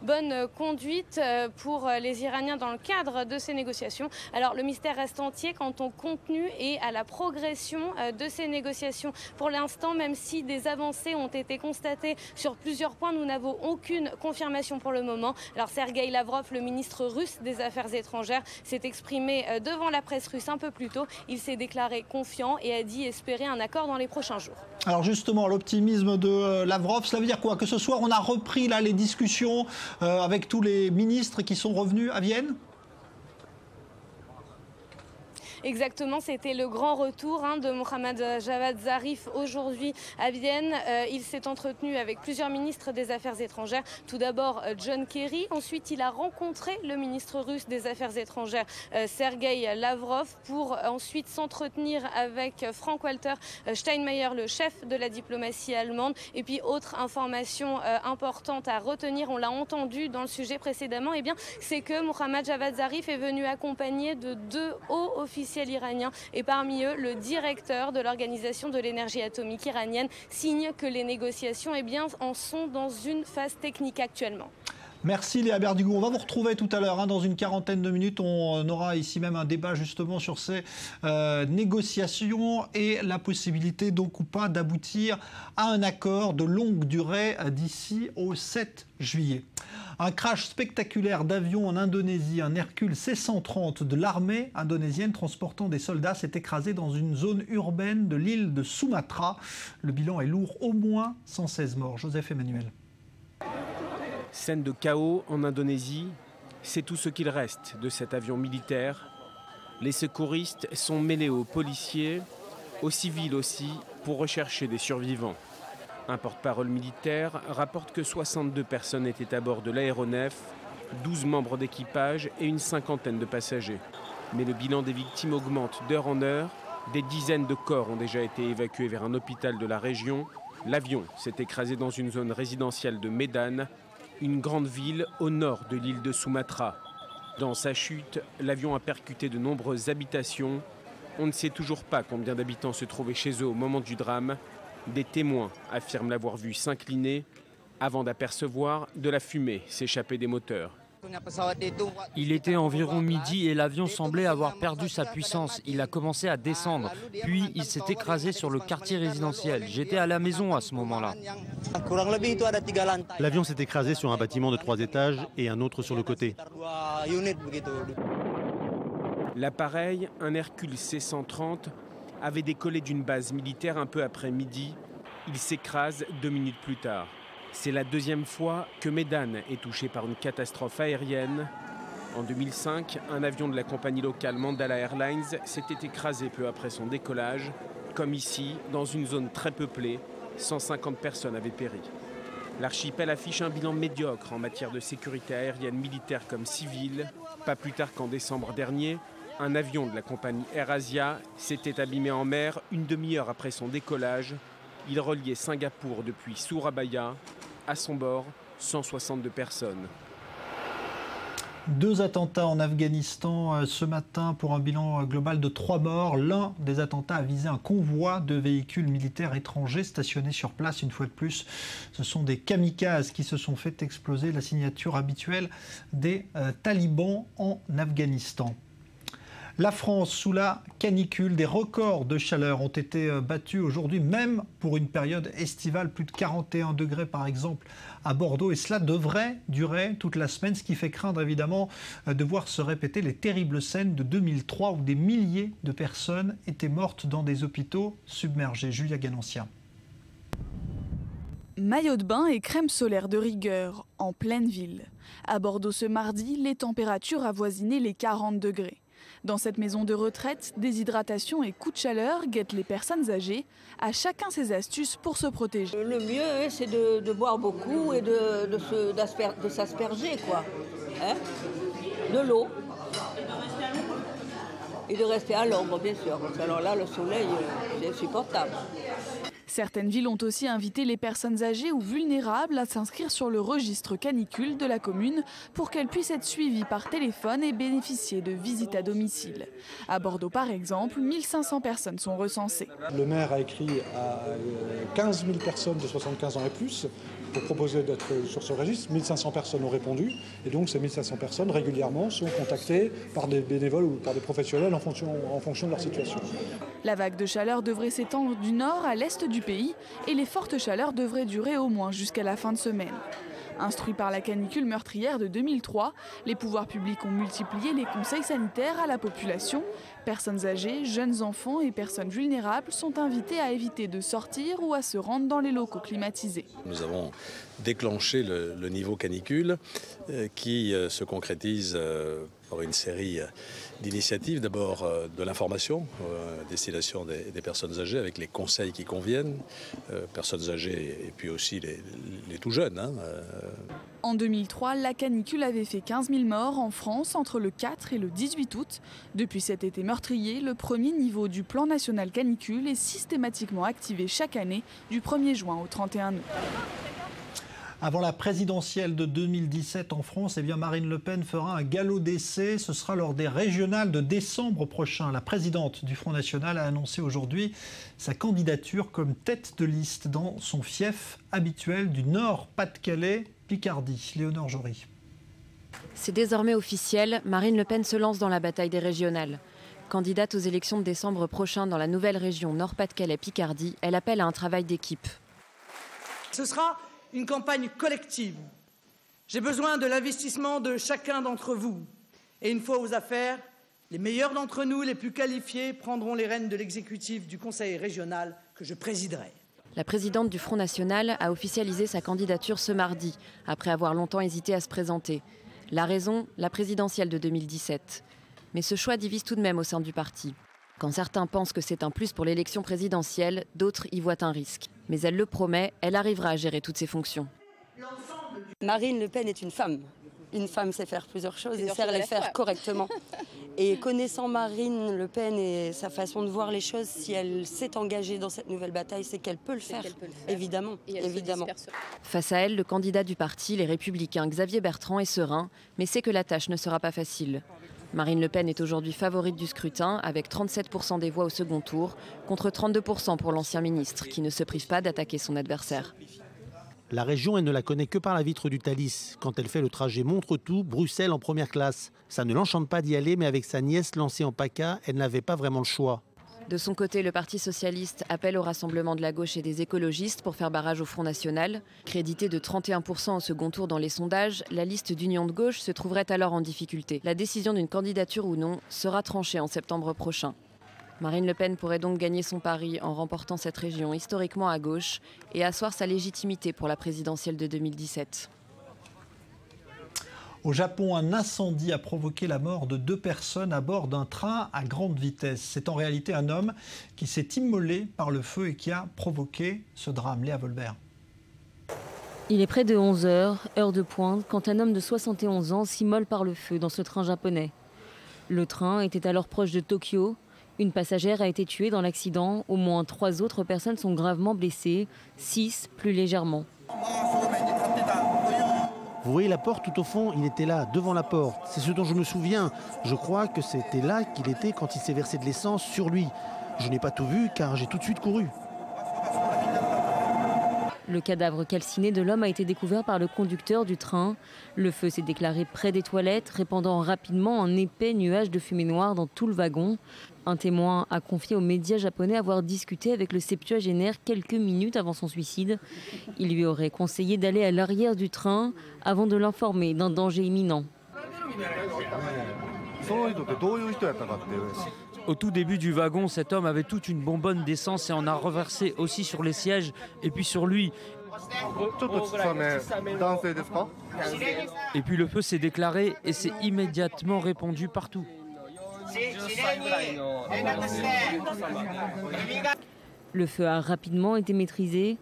bonne conduite pour les Iraniens dans le cadre de ces négociations. Alors le mystère reste entier quant au contenu et à la progression de ces négociations. Pour l'instant, même si des avancées ont été constatées sur plusieurs points, nous n'avons aucune confirmation pour le moment. Alors Sergueï Lavrov, le ministre russe des Affaires étrangères, s'est exprimé devant la presse russe un peu plus tôt. Il s'est déclaré confiant et a dit espérer un accord dans les prochains jours. Alors justement, l'optimisme de Lavrov, cela veut dire quoi? Que ce soir, on a repris là les discussions avec tous les ministres qui sont revenus à Vienne? Exactement, c'était le grand retour de Mohammad Javad Zarif aujourd'hui à Vienne. Il s'est entretenu avec plusieurs ministres des Affaires étrangères. Tout d'abord John Kerry, ensuite il a rencontré le ministre russe des Affaires étrangères Sergueï Lavrov pour ensuite s'entretenir avec Frank-Walter Steinmeier, le chef de la diplomatie allemande. Et puis autre information importante à retenir, on l'a entendu dans le sujet précédemment, c'est que Mohammad Javad Zarif est venu accompagné de 2 hauts officiers iraniens et parmi eux le directeur de l'organisation de l'énergie atomique iranienne, signe que les négociations en sont dans une phase technique actuellement. Merci Léa Berdugo. On va vous retrouver tout à l'heure dans une quarantaine de minutes. On aura ici même un débat justement sur ces négociations et la possibilité donc ou pas d'aboutir à un accord de longue durée d'ici au 7 juillet. Un crash spectaculaire d'avion en Indonésie, un Hercule C-130 de l'armée indonésienne transportant des soldats s'est écrasé dans une zone urbaine de l'île de Sumatra. Le bilan est lourd, au moins 116 morts. Joseph Emmanuel. Scène de chaos en Indonésie, c'est tout ce qu'il reste de cet avion militaire. Les secouristes sont mêlés aux policiers, aux civils aussi, pour rechercher des survivants. Un porte-parole militaire rapporte que 62 personnes étaient à bord de l'aéronef, 12 membres d'équipage et une cinquantaine de passagers. Mais le bilan des victimes augmente d'heure en heure. Des dizaines de corps ont déjà été évacués vers un hôpital de la région. L'avion s'est écrasé dans une zone résidentielle de Medan, une grande ville au nord de l'île de Sumatra. Dans sa chute, l'avion a percuté de nombreuses habitations. On ne sait toujours pas combien d'habitants se trouvaient chez eux au moment du drame. Des témoins affirment l'avoir vu s'incliner avant d'apercevoir de la fumée s'échapper des moteurs. Il était environ midi et l'avion semblait avoir perdu sa puissance. Il a commencé à descendre, puis il s'est écrasé sur le quartier résidentiel. J'étais à la maison à ce moment-là. L'avion s'est écrasé sur un bâtiment de 3 étages et un autre sur le côté. L'appareil, un Hercule C-130, avait décollé d'une base militaire un peu après midi. Il s'écrase 2 minutes plus tard. C'est la deuxième fois que Medan est touché par une catastrophe aérienne. En 2005, un avion de la compagnie locale Mandala Airlines s'était écrasé peu après son décollage. Comme ici, dans une zone très peuplée, 150 personnes avaient péri. L'archipel affiche un bilan médiocre en matière de sécurité aérienne militaire comme civile. Pas plus tard qu'en décembre dernier, un avion de la compagnie AirAsia s'était abîmé en mer une demi-heure après son décollage. Il reliait Singapour depuis Surabaya. À son bord, 162 personnes. 2 attentats en Afghanistan ce matin pour un bilan global de 3 morts. L'un des attentats a visé un convoi de véhicules militaires étrangers stationnés sur place. Une fois de plus, ce sont des kamikazes qui se sont fait exploser, la signature habituelle des talibans en Afghanistan. La France sous la canicule, des records de chaleur ont été battus aujourd'hui, même pour une période estivale, plus de 41 degrés par exemple à Bordeaux. Et cela devrait durer toute la semaine, ce qui fait craindre évidemment de voir se répéter les terribles scènes de 2003 où des milliers de personnes étaient mortes dans des hôpitaux submergés. Julia Ganancia. Maillot de bain et crème solaire de rigueur en pleine ville. À Bordeaux ce mardi, les températures avoisinaient les 40 degrés. Dans cette maison de retraite, déshydratation et coups de chaleur guettent les personnes âgées. À chacun ses astuces pour se protéger. Le mieux, c'est de boire beaucoup et de s'asperger, quoi. De l'eau. Et de rester à l'ombre, bien sûr, parce que alors là, le soleil, c'est insupportable. Certaines villes ont aussi invité les personnes âgées ou vulnérables à s'inscrire sur le registre canicule de la commune pour qu'elles puissent être suivies par téléphone et bénéficier de visites à domicile. À Bordeaux, par exemple, 1500 personnes sont recensées. Le maire a écrit à 15 000 personnes de 75 ans et plus pour proposer d'être sur ce registre. 1500 personnes ont répondu et donc ces 1500 personnes régulièrement sont contactées par des bénévoles ou par des professionnels en fonction de leur situation. La vague de chaleur devrait s'étendre du nord à l'est du pays et les fortes chaleurs devraient durer au moins jusqu'à la fin de semaine. Instruits par la canicule meurtrière de 2003, les pouvoirs publics ont multiplié les conseils sanitaires à la population. Personnes âgées, jeunes enfants et personnes vulnérables sont invités à éviter de sortir ou à se rendre dans les locaux climatisés. Nous avons déclenché le niveau canicule qui se concrétise par une série d'initiatives. D'abord de l'information à destination des personnes âgées avec les conseils qui conviennent, personnes âgées et puis aussi les tout jeunes. En 2003, la canicule avait fait 15 000 morts en France entre le 4 et le 18 août. Depuis cet été meurtrier, le premier niveau du plan national canicule est systématiquement activé chaque année du 1er juin au 31 août. Avant la présidentielle de 2017 en France, Marine Le Pen fera un galop d'essai. Ce sera lors des régionales de décembre prochain. La présidente du Front National a annoncé aujourd'hui sa candidature comme tête de liste dans son fief habituel du Nord-Pas-de-Calais, Picardie. Léonore Jory. C'est désormais officiel, Marine Le Pen se lance dans la bataille des régionales. Candidate aux élections de décembre prochain dans la nouvelle région Nord-Pas-de-Calais-Picardie, elle appelle à un travail d'équipe. Ce sera une campagne collective. J'ai besoin de l'investissement de chacun d'entre vous. Et une fois aux affaires, les meilleurs d'entre nous, les plus qualifiés, prendront les rênes de l'exécutif du Conseil régional que je présiderai. La présidente du Front National a officialisé sa candidature ce mardi, après avoir longtemps hésité à se présenter. La raison, la présidentielle de 2017. Mais ce choix divise tout de même au sein du parti. Quand certains pensent que c'est un plus pour l'élection présidentielle, d'autres y voient un risque. Mais elle le promet, elle arrivera à gérer toutes ses fonctions. Marine Le Pen est une femme. Une femme sait faire plusieurs choses et sait les faire correctement. Et connaissant Marine Le Pen et sa façon de voir les choses, si elle s'est engagée dans cette nouvelle bataille, c'est qu'elle peut le faire, évidemment. Face à elle, le candidat du parti, les Républicains, Xavier Bertrand, est serein, mais sait que la tâche ne sera pas facile. Marine Le Pen est aujourd'hui favorite du scrutin, avec 37% des voix au second tour, contre 32% pour l'ancien ministre, qui ne se prive pas d'attaquer son adversaire. La région, elle ne la connaît que par la vitre du Thalys, quand elle fait le trajet Montretout, Bruxelles en première classe. Ça ne l'enchante pas d'y aller, mais avec sa nièce lancée en PACA, elle n'avait pas vraiment le choix. De son côté, le Parti socialiste appelle au rassemblement de la gauche et des écologistes pour faire barrage au Front National. Crédité de 31% au second tour dans les sondages, la liste d'union de gauche se trouverait alors en difficulté. La décision d'une candidature ou non sera tranchée en septembre prochain. Marine Le Pen pourrait donc gagner son pari en remportant cette région historiquement à gauche et asseoir sa légitimité pour la présidentielle de 2017. Au Japon, un incendie a provoqué la mort de 2 personnes à bord d'un train à grande vitesse. C'est en réalité un homme qui s'est immolé par le feu et qui a provoqué ce drame. Léa Volbert. Il est près de 11h, heure de pointe, quand un homme de 71 ans s'immole par le feu dans ce train japonais. Le train était alors proche de Tokyo. Une passagère a été tuée dans l'accident. Au moins 3 autres personnes sont gravement blessées, 6 plus légèrement. Vous voyez la porte tout au fond, il était là, devant la porte. C'est ce dont je me souviens. Je crois que c'était là qu'il était quand il s'est versé de l'essence sur lui. Je n'ai pas tout vu car j'ai tout de suite couru. Le cadavre calciné de l'homme a été découvert par le conducteur du train. Le feu s'est déclaré près des toilettes, répandant rapidement un épais nuage de fumée noire dans tout le wagon. Un témoin a confié aux médias japonais avoir discuté avec le septuagénaire quelques minutes avant son suicide. Il lui aurait conseillé d'aller à l'arrière du train avant de l'informer d'un danger imminent. Au tout début du wagon, cet homme avait toute une bonbonne d'essence et en a reversé aussi sur les sièges et puis sur lui. Et puis le feu s'est déclaré et s'est immédiatement répandu partout. Le feu a rapidement été maîtrisé.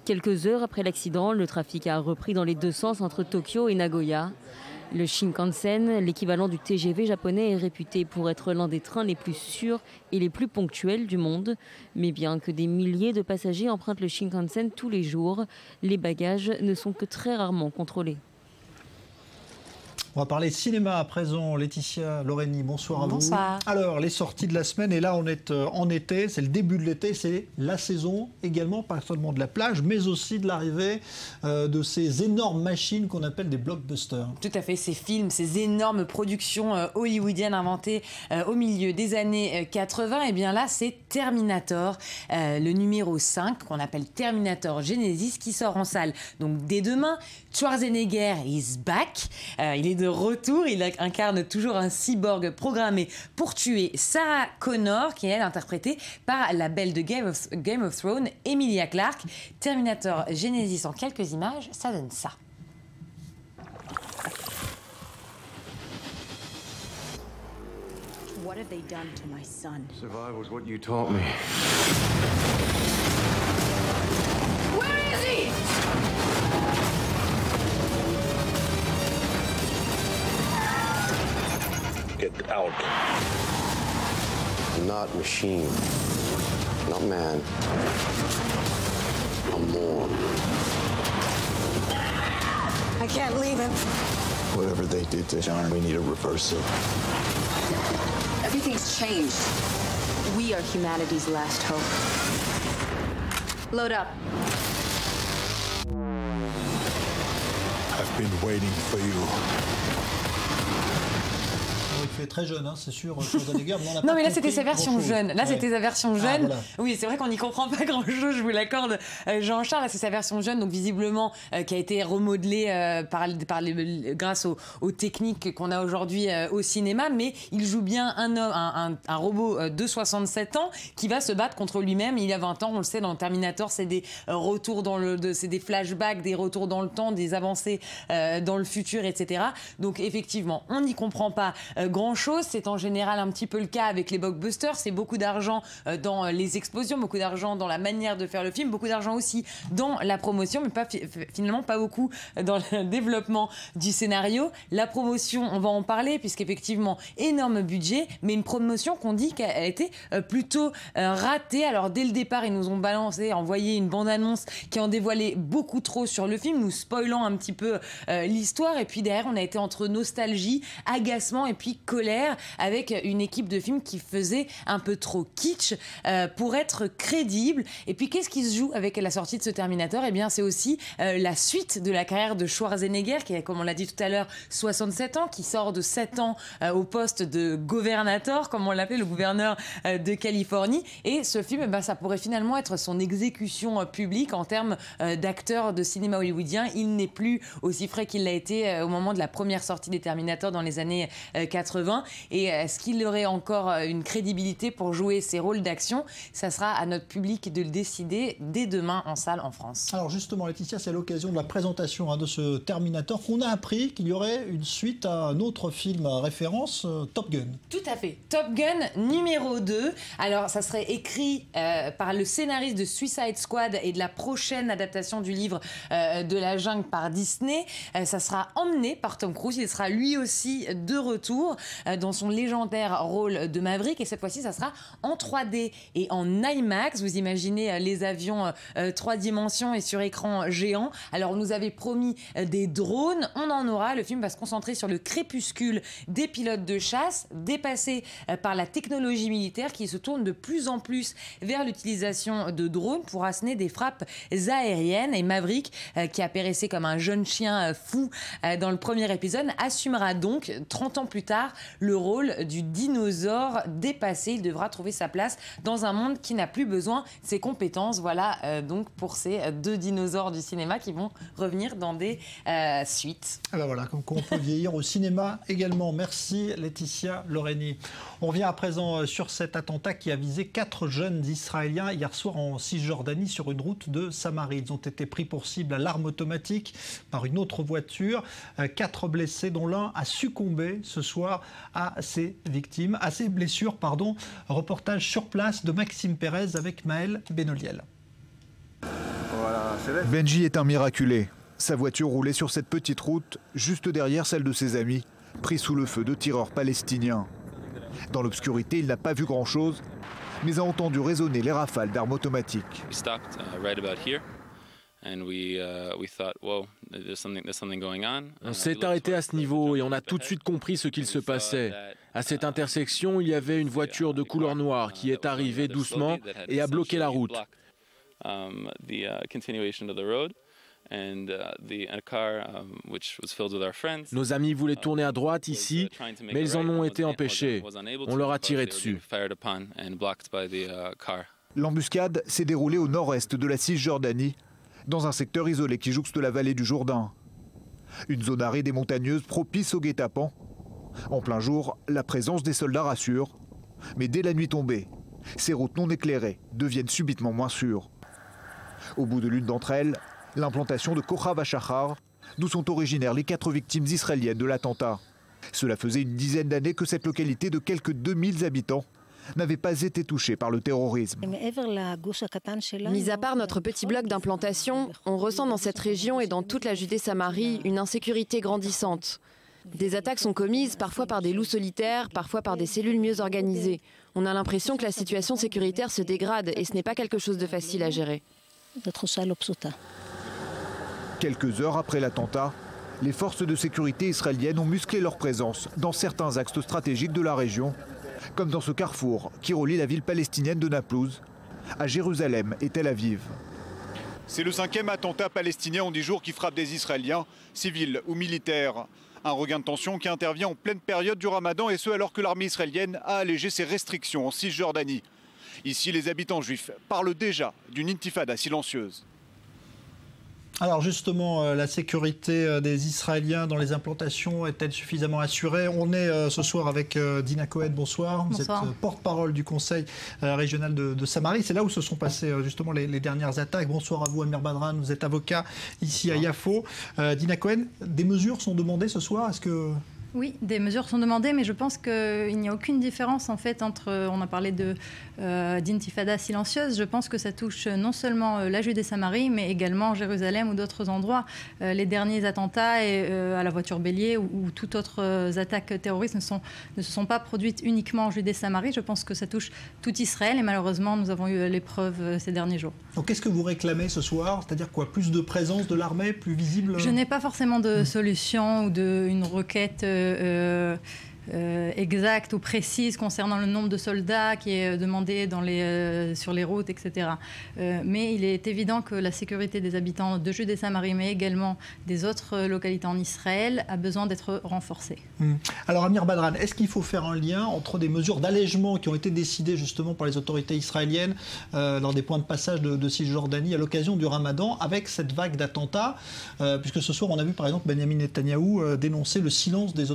Quelques heures après l'accident, le trafic a repris dans les 2 sens entre Tokyo et Nagoya. Le Shinkansen, l'équivalent du TGV japonais, est réputé pour être l'un des trains les plus sûrs et les plus ponctuels du monde. Mais bien que des milliers de passagers empruntent le Shinkansen tous les jours, les bagages ne sont que très rarement contrôlés. On va parler cinéma à présent. Laetitia Loreni, bonsoir à vous. Bonsoir. Alors, les sorties de la semaine, et là on est en été, c'est le début de l'été, c'est la saison également, pas seulement de la plage, mais aussi de l'arrivée de ces énormes machines qu'on appelle des blockbusters. Tout à fait, ces films, ces énormes productions hollywoodiennes inventées au milieu des années 80, et bien là c'est Terminator, le numéro 5 qu'on appelle Terminator Genesis qui sort en salle. Donc dès demain, Schwarzenegger is back, il est de retour, il incarne toujours un cyborg programmé pour tuer Sarah Connor, qui est elle interprétée par la belle de Game of Thrones, Emilia Clarke. Terminator Genesis en quelques images, ça donne ça. What have they done to my son? Survive was what you taught me. Where is he? Get out. I'm not machine. Not man. I'm more. I can't leave him. Whatever they did to John, we need a reversal. Everything's changed. We are humanity's last hope. Load up. I've been waiting for you. Il fait très jeune, hein, c'est sûr. Schwarzenegger, non, mais là c'était sa version jeune. Là c'était sa version jeune. Voilà. Oui, c'est vrai qu'on n'y comprend pas grand-chose, je vous l'accorde, Jean-Charles. Là c'est sa version jeune, donc visiblement qui a été remodelée grâce aux techniques qu'on a aujourd'hui au cinéma. Mais il joue bien un robot de 67 ans qui va se battre contre lui-même. Il y a 20 ans, on le sait, dans Terminator, c'est des retours c'est des flashbacks, des retours dans le temps, des avancées dans le futur, etc. Donc effectivement, on n'y comprend pas grand-chose. C'est en général un petit peu le cas avec les blockbusters. C'est beaucoup d'argent dans les explosions, beaucoup d'argent dans la manière de faire le film, beaucoup d'argent aussi dans la promotion, mais finalement pas beaucoup dans le développement du scénario. La promotion, on va en parler, puisqu'effectivement, énorme budget, mais une promotion qu'on dit qu'elle a été plutôt ratée. Alors dès le départ, ils nous ont envoyé une bande-annonce qui en dévoilait beaucoup trop sur le film, nous spoilant un petit peu l'histoire. Et puis derrière, on a été entre nostalgie, agacement et puis colère, avec une équipe de films qui faisait un peu trop kitsch pour être crédible. Et puis qu'est-ce qui se joue avec la sortie de ce Terminator? Eh bien c'est aussi la suite de la carrière de Schwarzenegger, qui a, comme on l'a dit tout à l'heure, 67 ans, qui sort de 7 ans au poste de gouvernateur, comme on l'appelait, le gouverneur de Californie. Et ce film, ça pourrait finalement être son exécution publique en termes d'acteur de cinéma hollywoodien. Il n'est plus aussi frais qu'il l'a été au moment de la première sortie des Terminators dans les années 80. Et est-ce qu'il aurait encore une crédibilité pour jouer ces rôles d'action? Ça sera à notre public de le décider dès demain en salle en France. Alors justement, Laetitia, c'est l'occasion de la présentation de ce Terminator qu'on a appris qu'il y aurait une suite à un autre film à référence, Top Gun. Tout à fait. Top Gun numéro 2. Alors ça serait écrit par le scénariste de Suicide Squad et de la prochaine adaptation du livre de la jungle par Disney. Ça sera emmené par Tom Cruise. Il sera lui aussi de retour dans son légendaire rôle de Maverick, et cette fois-ci ça sera en 3D et en IMAX. Vous imaginez les avions 3 dimensions et sur écran géant. Alors on nous avait promis des drones, on en aura. Le film va se concentrer sur le crépuscule des pilotes de chasse, dépassés par la technologie militaire qui se tourne de plus en plus vers l'utilisation de drones pour asséner des frappes aériennes. Et Maverick, qui apparaissait comme un jeune chien fou dans le premier épisode, assumera donc 30 ans plus tard le rôle du dinosaure dépassé. Il devra trouver sa place dans un monde qui n'a plus besoin de ses compétences. Voilà donc pour ces 2 dinosaures du cinéma qui vont revenir dans des suites. Ah ben voilà, comme on peut vieillir au cinéma également. Merci Laetitia Loreni. On revient à présent sur cet attentat qui a visé 4 jeunes Israéliens hier soir en Cisjordanie sur une route de Samarie. Ils ont été pris pour cible à l'arme automatique par une autre voiture. 4 blessés dont l'un a succombé ce soir à ses blessures. Reportage sur place de Maxime Pérez avec Maël Benoliel. Benji est un miraculé. Sa voiture roulait sur cette petite route, juste derrière celle de ses amis, pris sous le feu de tireurs palestiniens. Dans l'obscurité, il n'a pas vu grand-chose, mais a entendu résonner les rafales d'armes automatiques. On s'est arrêté à ce niveau et on a tout de suite compris ce qu'il se passait. À cette intersection, il y avait une voiture de couleur noire qui est arrivée doucement et a bloqué la route. Nos amis voulaient tourner à droite ici, mais ils en ont été empêchés. On leur a tiré dessus. L'embuscade s'est déroulée au nord-est de la Cisjordanie, dans un secteur isolé qui jouxte la vallée du Jourdain. Une zone aride et montagneuse propice aux guet-apens. En plein jour, la présence des soldats rassure, mais dès la nuit tombée, ces routes non éclairées deviennent subitement moins sûres. Au bout de l'une d'entre elles, l'implantation de Kochav HaShachar, d'où sont originaires les 4 victimes israéliennes de l'attentat. Cela faisait une dizaine d'années que cette localité de quelques 2000 habitants n'avait pas été touchée par le terrorisme. Mis à part notre petit bloc d'implantation, on ressent dans cette région et dans toute la Judée-Samarie une insécurité grandissante. Des attaques sont commises parfois par des loups solitaires, parfois par des cellules mieux organisées. On a l'impression que la situation sécuritaire se dégrade et ce n'est pas quelque chose de facile à gérer. Quelques heures après l'attentat, les forces de sécurité israéliennes ont musclé leur présence dans certains axes stratégiques de la région, comme dans ce carrefour qui relie la ville palestinienne de Naplouse à Jérusalem et Tel Aviv. C'est le 5e attentat palestinien en 10 jours qui frappe des Israéliens, civils ou militaires. Un regain de tension qui intervient en pleine période du Ramadan et ce alors que l'armée israélienne a allégé ses restrictions en Cisjordanie. Ici, les habitants juifs parlent déjà d'une intifada silencieuse. Alors justement, la sécurité des Israéliens dans les implantations est-elle suffisamment assurée? On est ce soir avec Dina Cohen, bonsoir. Vous êtes porte-parole du Conseil régional de Samarie. C'est là où se sont passées justement les dernières attaques. Bonsoir à vous, Amir Badran, vous êtes avocat ici à Yafo. Dina Cohen, des mesures sont demandées ce soir. Est-ce que... Oui, des mesures sont demandées, mais je pense qu'il n'y a aucune différence en fait entre, on a parlé d'intifada silencieuse, je pense que ça touche non seulement la Judée-Samarie, mais également Jérusalem ou d'autres endroits. Les derniers attentats à la voiture bélier ou toute autre attaque terroriste ne se sont pas produites uniquement en Judée-Samarie. Je pense que ça touche tout Israël et malheureusement nous avons eu l'épreuve ces derniers jours. Donc qu'est-ce que vous réclamez ce soir? C'est-à-dire quoi? Plus de présence de l'armée, plus visible? Je n'ai pas forcément de solution ou d'une requête exacte ou précise concernant le nombre de soldats qui est demandé sur les routes, etc. Mais il est évident que la sécurité des habitants de Judée-Samarie, mais également des autres localités en Israël, a besoin d'être renforcée. Alors Amir Badran, est-ce qu'il faut faire un lien entre des mesures d'allègement qui ont été décidées justement par les autorités israéliennes lors des points de passage de Cisjordanie à l'occasion du Ramadan avec cette vague d'attentats, puisque ce soir on a vu par exemple Benjamin Netanyahou dénoncer le silence de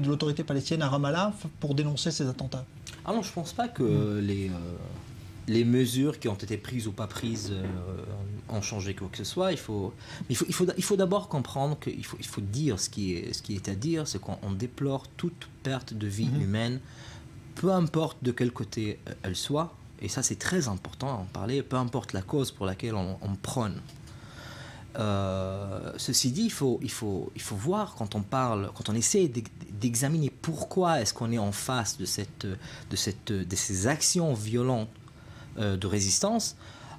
l'autorité palestinienne à Ramallah pour dénoncer ces attentats? Ah non, je ne pense pas que les mesures qui ont été prises ou pas prises ont changé quoi que ce soit. Il faut d'abord comprendre qu'il faut dire ce qui est à dire, c'est qu'on déplore toute perte de vie humaine, peu importe de quel côté elle soit, et ça c'est très important à en parler, peu importe la cause pour laquelle on prône. Ceci dit, il faut voir quand on essaie d'examiner pourquoi est-ce qu'on est en face de ces actions violentes de résistance.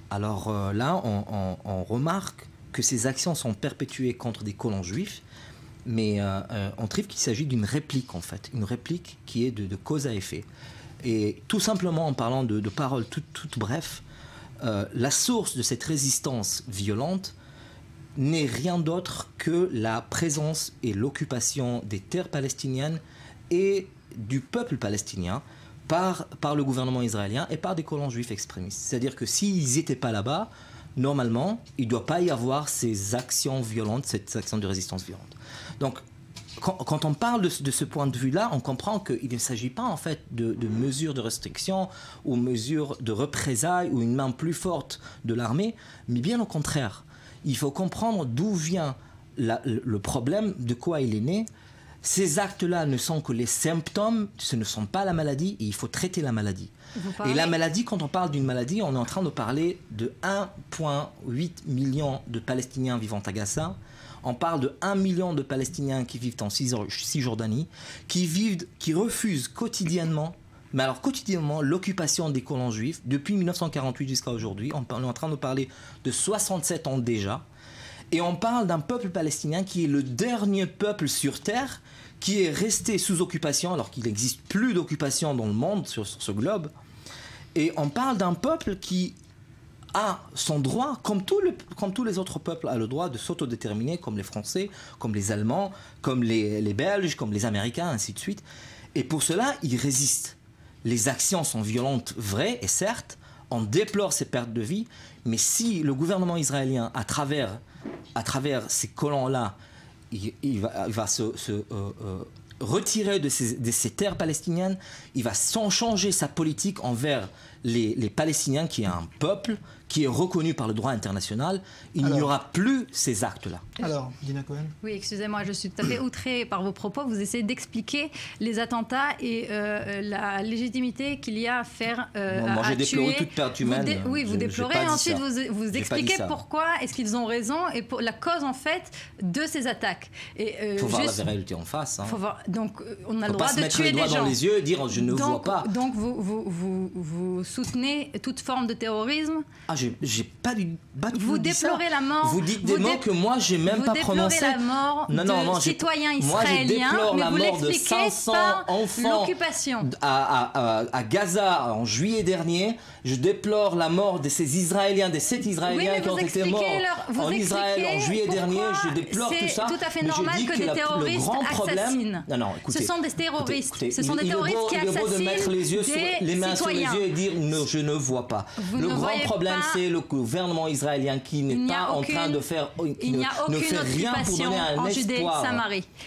Alors là, on remarque que ces actions sont perpétuées contre des colons juifs, mais on trouve qu'il s'agit d'une réplique en fait, une réplique qui est de cause à effet. Et tout simplement en parlant de paroles toutes bref, la source de cette résistance violente n'est rien d'autre que la présence et l'occupation des terres palestiniennes et du peuple palestinien par le gouvernement israélien et par des colons juifs extrémistes. C'est-à-dire que s'ils n'étaient pas là-bas, normalement, il ne doit pas y avoir ces actions violentes, cette action de résistance violente. Donc, quand on parle de ce point de vue-là, on comprend qu'il ne s'agit pas en fait de mesures de restriction ou mesures de représailles ou une main plus forte de l'armée, mais bien au contraire. Il faut comprendre d'où vient le problème, de quoi il est né. Ces actes-là ne sont que les symptômes, ce ne sont pas la maladie, et il faut traiter la maladie. Et la maladie, quand on parle d'une maladie, on est en train de parler de 1,8 million de Palestiniens vivant à Gaza. On parle de 1 million de Palestiniens qui vivent en Cisjordanie, qui refusent quotidiennement, mais alors quotidiennement, l'occupation des colons juifs depuis 1948 jusqu'à aujourd'hui. On est en train de parler de 67 ans déjà. Et on parle d'un peuple palestinien qui est le dernier peuple sur Terre qui est resté sous occupation, alors qu'il n'existe plus d'occupation dans le monde, sur ce globe. Et on parle d'un peuple qui a son droit, comme tous les autres peuples, a le droit de s'autodéterminer, comme les Français, comme les Allemands, comme les Belges, comme les Américains, ainsi de suite. Et pour cela, ils résistent. Les actions sont violentes, vraies, et certes, on déplore ces pertes de vie, mais si le gouvernement israélien, à travers ces colons-là, il va se retirer de ces terres palestiniennes, il va changer sa politique envers les Palestiniens, qui est un peuple qui est reconnu par le droit international. Il n'y aura plus ces actes-là. Alors, Dina Cohen. Oui, excusez-moi, je suis tout à fait outrée par vos propos. Vous essayez d'expliquer les attentats et la légitimité qu'il y a à faire moi, j'ai déploré toute perte humaine. Oui, vous déplorez, et ensuite vous expliquez pourquoi est-ce qu'ils ont raison et pour la cause, en fait, de ces attaques. Il faut voir la réalité en face. Hein. Faut voir, donc, on a le droit de tuer des gens. Faut pas se mettre les doigts dans les yeux et dire « je ne vois pas ». Donc, vous soutenez toute forme de terrorisme. J'ai pas du tout. Vous déplorez la mort. Vous dites des mots que moi j'ai même pas prononcés. Vous déplorez la mort de citoyens israéliens. Moi je déplore la mort de l'expliquez 500 par enfants à Gaza en juillet dernier. Je déplore la mort de ces Israéliens, des 7 Israéliens qui ont été morts en Israël en juillet dernier. Je déplore tout ça. C'est tout à fait normal que des terroristes assassinent. Non, écoutez, ce sont des terroristes. Écoutez, ce sont des terroristes qui assassinent des citoyens. Il est beau de mettre les mains sur les yeux et dire je ne vois pas. Le grand problème, c'est le gouvernement israélien qui n'est pas en train de faire, qui ne fait rien pour donner un espoir.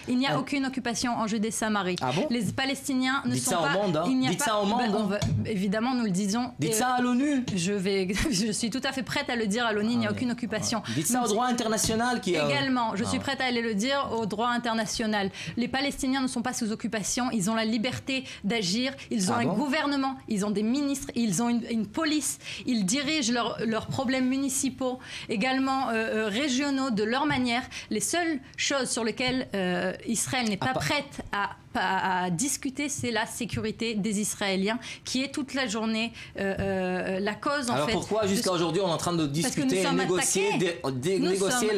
Il n'y a aucune occupation en Judée-Samarie. Ah bon? Les Palestiniens ne sont pas. Dites ça au monde. Évidemment, nous le disons. Dites ça à l'ONU. Je suis tout à fait prête à le dire à l'ONU. Il n'y a aucune occupation. Dites ça au droit international qui est. Également, je suis prête à aller le dire au droit international. Les Palestiniens ne sont pas sous occupation. Ils ont la liberté d'agir. Ils ont un gouvernement. Ils ont des ministres. Ils ont une police. Ils dirigent leurs problèmes municipaux, également régionaux, de leur manière. Les seules choses sur lesquelles Israël n'est pas prête à discuter, c'est la sécurité des Israéliens, qui est toute la journée la cause, en fait. Alors pourquoi jusqu'à aujourd'hui on est en train de discuter et négocier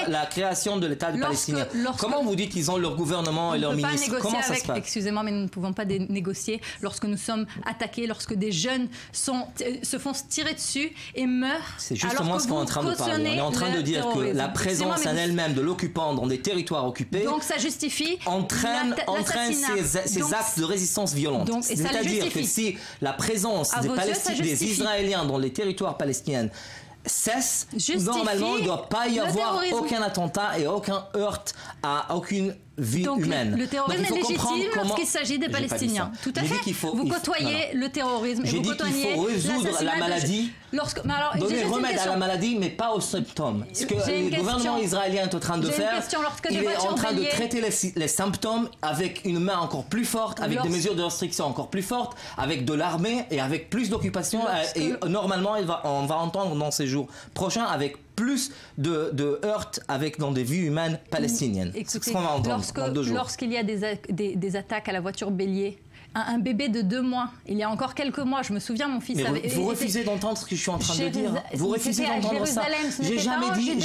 la création de l'État palestinien? Comment vous dites qu'ils ont leur gouvernement et leur ministre? Comment ça se passe? Excusez-moi, mais nous ne pouvons pas négocier lorsque nous sommes attaqués, lorsque des jeunes se font tirer dessus et meurent. C'est justement ce qu'on est en train de parler. On est en train de dire que la présence en elle-même de l'occupant dans des territoires occupés, donc ça justifie entraîne ces actes de résistance violente. C'est-à-dire que si la présence des Israéliens dans les territoires palestiniens cesse, normalement il ne doit pas y avoir aucun attentat et aucun heurt à aucune vie humaine. Le terrorisme est légitime lorsqu'il s'agit des Palestiniens. Tout à fait. Vous côtoyez le terrorisme. J'ai dit qu'il faut résoudre la maladie, donner remède à la maladie, mais pas aux symptômes. Ce que le gouvernement israélien est en train de faire, il est en train de traiter les symptômes avec une main encore plus forte, avec des mesures de restriction encore plus fortes, avec de l'armée et avec plus d'occupation. Et normalement, on va entendre dans ces jours prochains avec plus de heurts dans des vies humaines palestiniennes. Écoutez, ce qu'on va entendre dans 2 jours. Lorsqu'il y a des attaques à la voiture bélier, un bébé de 2 mois, il y a encore quelques mois, je me souviens, mon fils avait... Vous refusez d'entendre ce que je suis en train de dire. Vous refusez d'entendre ça. J'ai jamais dit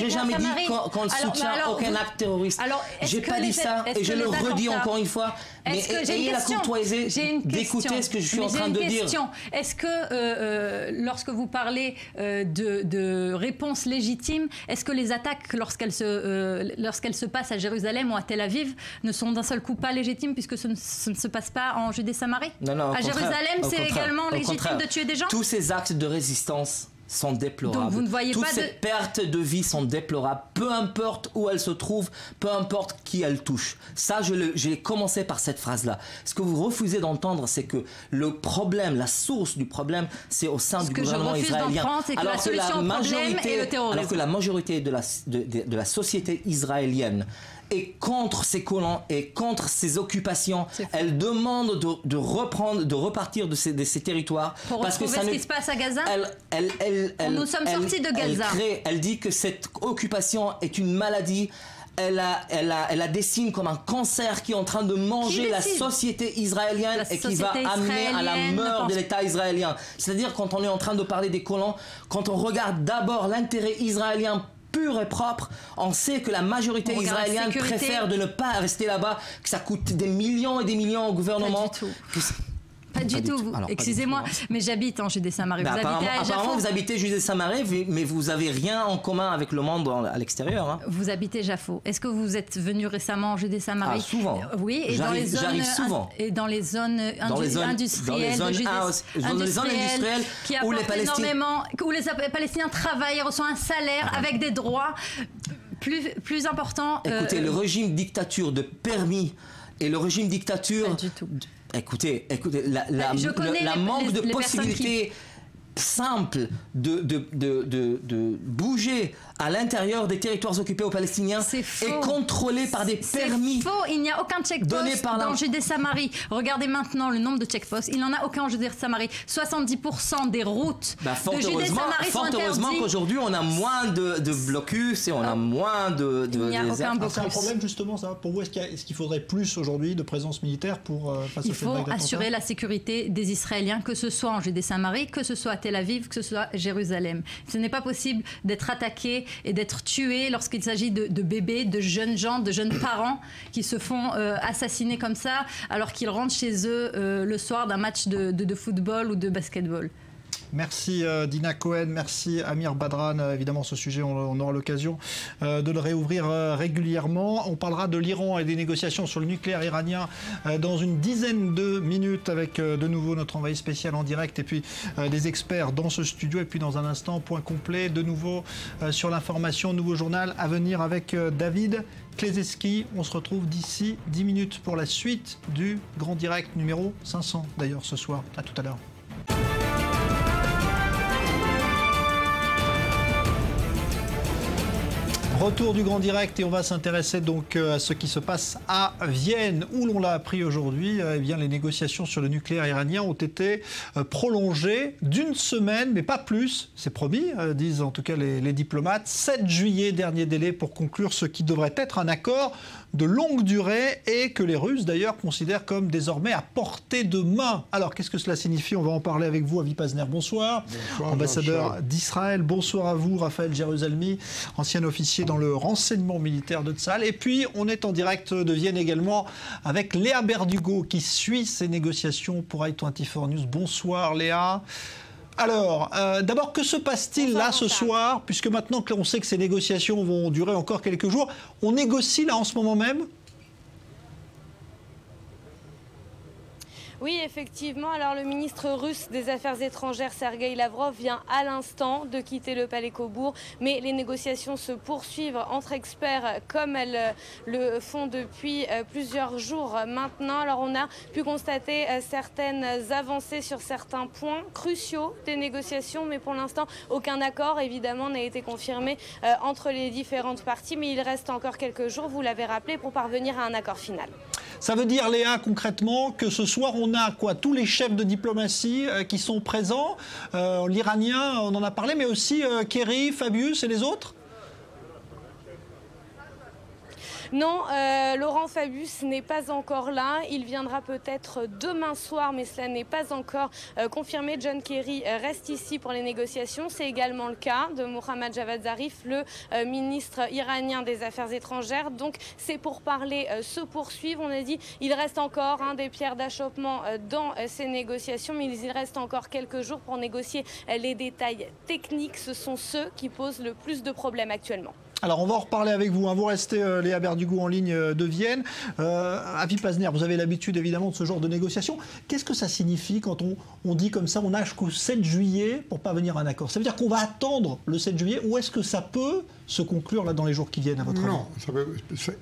qu'on ne soutient aucun acte terroriste. J'ai pas dit ça et je le redis encore une fois. Mais ayez la courtoisie d'écouter ce que je suis en train de dire. Est-ce que lorsque vous parlez de réponse légitime, est-ce que les attaques lorsqu'elles se passent à Jérusalem ou à Tel Aviv ne sont d'un seul coup pas légitimes puisque ce ne se passe pas en Judée-Samarie? Non, à Jérusalem, c'est également légitime de tuer des gens? Tous ces actes de résistance sont déplorables. Donc vous ne voyez toutes pas ces pertes de vie sont déplorables, peu importe où elles se trouvent, peu importe qui elles touchent. Ça, j'ai commencé par cette phrase-là. Ce que vous refusez d'entendre, c'est que le problème, la source du problème, c'est au sein du gouvernement israélien. Alors que la majorité de la société israélienne est contre ces colons et contre ces occupations. Elle demande de repartir de ces territoires. Pour parce retrouver ce qui se passe à Gaza. Nous sommes sortis de Gaza. Elle dit que cette occupation est une maladie. elle a des signes comme un cancer qui est en train de manger la société israélienne et qui va amener à la mort de l'État israélien. C'est-à-dire quand on est en train de parler des colons, quand on regarde d'abord l'intérêt israélien pur et propre, on sait que la majorité israélienne préfère de ne pas rester là-bas, que ça coûte des millions et des millions au gouvernement. Pas du tout. Excusez-moi, mais j'habite en Judée-Samarie. Vous habitez à Jaffa. Apparemment, vous habitez Judée-Samarie, mais vous n'avez rien en commun avec le monde à l'extérieur. Hein. Vous habitez Jaffa. Est-ce que vous êtes venu récemment en Judée-Samarie? Souvent. Oui, et j'arrive souvent. Et dans les zones industrielles qui apportent énormément, où les Palestiniens travaillent, reçoivent un salaire avec des droits plus importants. Écoutez, le régime dictature de permis et le régime dictature... Pas du tout. Écoutez, la manque de possibilités simples de bouger à l'intérieur des territoires occupés aux Palestiniens est contrôlé par des permis. C'est faux, il n'y a aucun checkpost dans Judée-Samarie. Regardez maintenant le nombre de checkposts, il n'en a aucun en Judée-Samarie. 70% des routes de Judée-Samarie sont interdites. Fort heureusement qu'aujourd'hui on a moins de blocus et on a moins de... Il n'y a aucun blocus. C'est un problème justement ça. Pour vous, est-ce qu'il faudrait plus aujourd'hui de présence militaire pour face à cette vague d'attentats ? Il faut assurer la sécurité des Israéliens, que ce soit en Judée-Samarie, que ce soit à Tel Aviv, que ce soit à Jérusalem. Ce n'est pas possible d'être attaqué et d'être tués lorsqu'il s'agit de bébés, de jeunes gens, de jeunes parents qui se font assassiner comme ça alors qu'ils rentrent chez eux le soir d'un match de football ou de basketball. Merci Dina Cohen, merci Amir Badran. Évidemment, ce sujet, on aura l'occasion de le réouvrir régulièrement. On parlera de l'Iran et des négociations sur le nucléaire iranien dans une dizaine de minutes avec de nouveau notre envoyé spécial en direct et puis des experts dans ce studio. Et puis dans un instant, point complet de nouveau sur l'information, nouveau journal à venir avec David Klezeski. On se retrouve d'ici 10 minutes pour la suite du Grand Direct numéro 500 d'ailleurs ce soir. À tout à l'heure. Retour du Grand Direct et on va s'intéresser donc à ce qui se passe à Vienne où l'on l'a appris aujourd'hui, eh bien les négociations sur le nucléaire iranien ont été prolongées d'une semaine, mais pas plus, c'est promis, disent en tout cas les diplomates. 7 juillet, dernier délai pour conclure ce qui devrait être un accord de longue durée et que les Russes d'ailleurs considèrent comme désormais à portée de main. Alors qu'est-ce que cela signifie? On va en parler avec vous, Avi Pazner. Bonsoir. Bonsoir ambassadeur d'Israël. Bonsoir à vous, Raphaël Jérusalemi, ancien officier dans le renseignement militaire de Tsahal. Et puis on est en direct de Vienne également avec Léa Berdugo qui suit ces négociations pour i24 News. Bonsoir Léa. Alors, d'abord, que se passe-t-il là ce soir, puisque maintenant qu'on sait que ces négociations vont durer encore quelques jours, on négocie là en ce moment même ? Oui, effectivement. Alors, le ministre russe des Affaires étrangères, Sergueï Lavrov, vient à l'instant de quitter le Palais Cobourg. Mais les négociations se poursuivent entre experts comme elles le font depuis plusieurs jours maintenant. Alors, on a pu constater certaines avancées sur certains points cruciaux des négociations. Mais pour l'instant, aucun accord, évidemment, n'a été confirmé entre les différentes parties. Mais il reste encore quelques jours, vous l'avez rappelé, pour parvenir à un accord final. Ça veut dire, Léa, concrètement, que ce soir, on a quoi? Tous les chefs de diplomatie qui sont présents. L'Iranien, on en a parlé, mais aussi Kerry, Fabius et les autres? Non, Laurent Fabius n'est pas encore là. Il viendra peut-être demain soir, mais cela n'est pas encore confirmé. John Kerry reste ici pour les négociations. C'est également le cas de Mohammad Javad Zarif, le ministre iranien des Affaires étrangères. Donc, ces pourparlers se poursuivent. On a dit il reste encore des pierres d'achoppement dans ces négociations, mais il reste encore quelques jours pour négocier les détails techniques. Ce sont ceux qui posent le plus de problèmes actuellement. Alors, on va en reparler avec vous. Vous restez, Léa Berdugo, en ligne de Vienne. Avi Pazner, vous avez l'habitude, évidemment, de ce genre de négociations. Qu'est-ce que ça signifie quand on dit comme ça, on a jusqu'au 7 juillet pour parvenir à un accord? Ça veut dire qu'on va attendre le 7 juillet ou est-ce que ça peut se conclure là, dans les jours qui viennent, à votre avis? Non.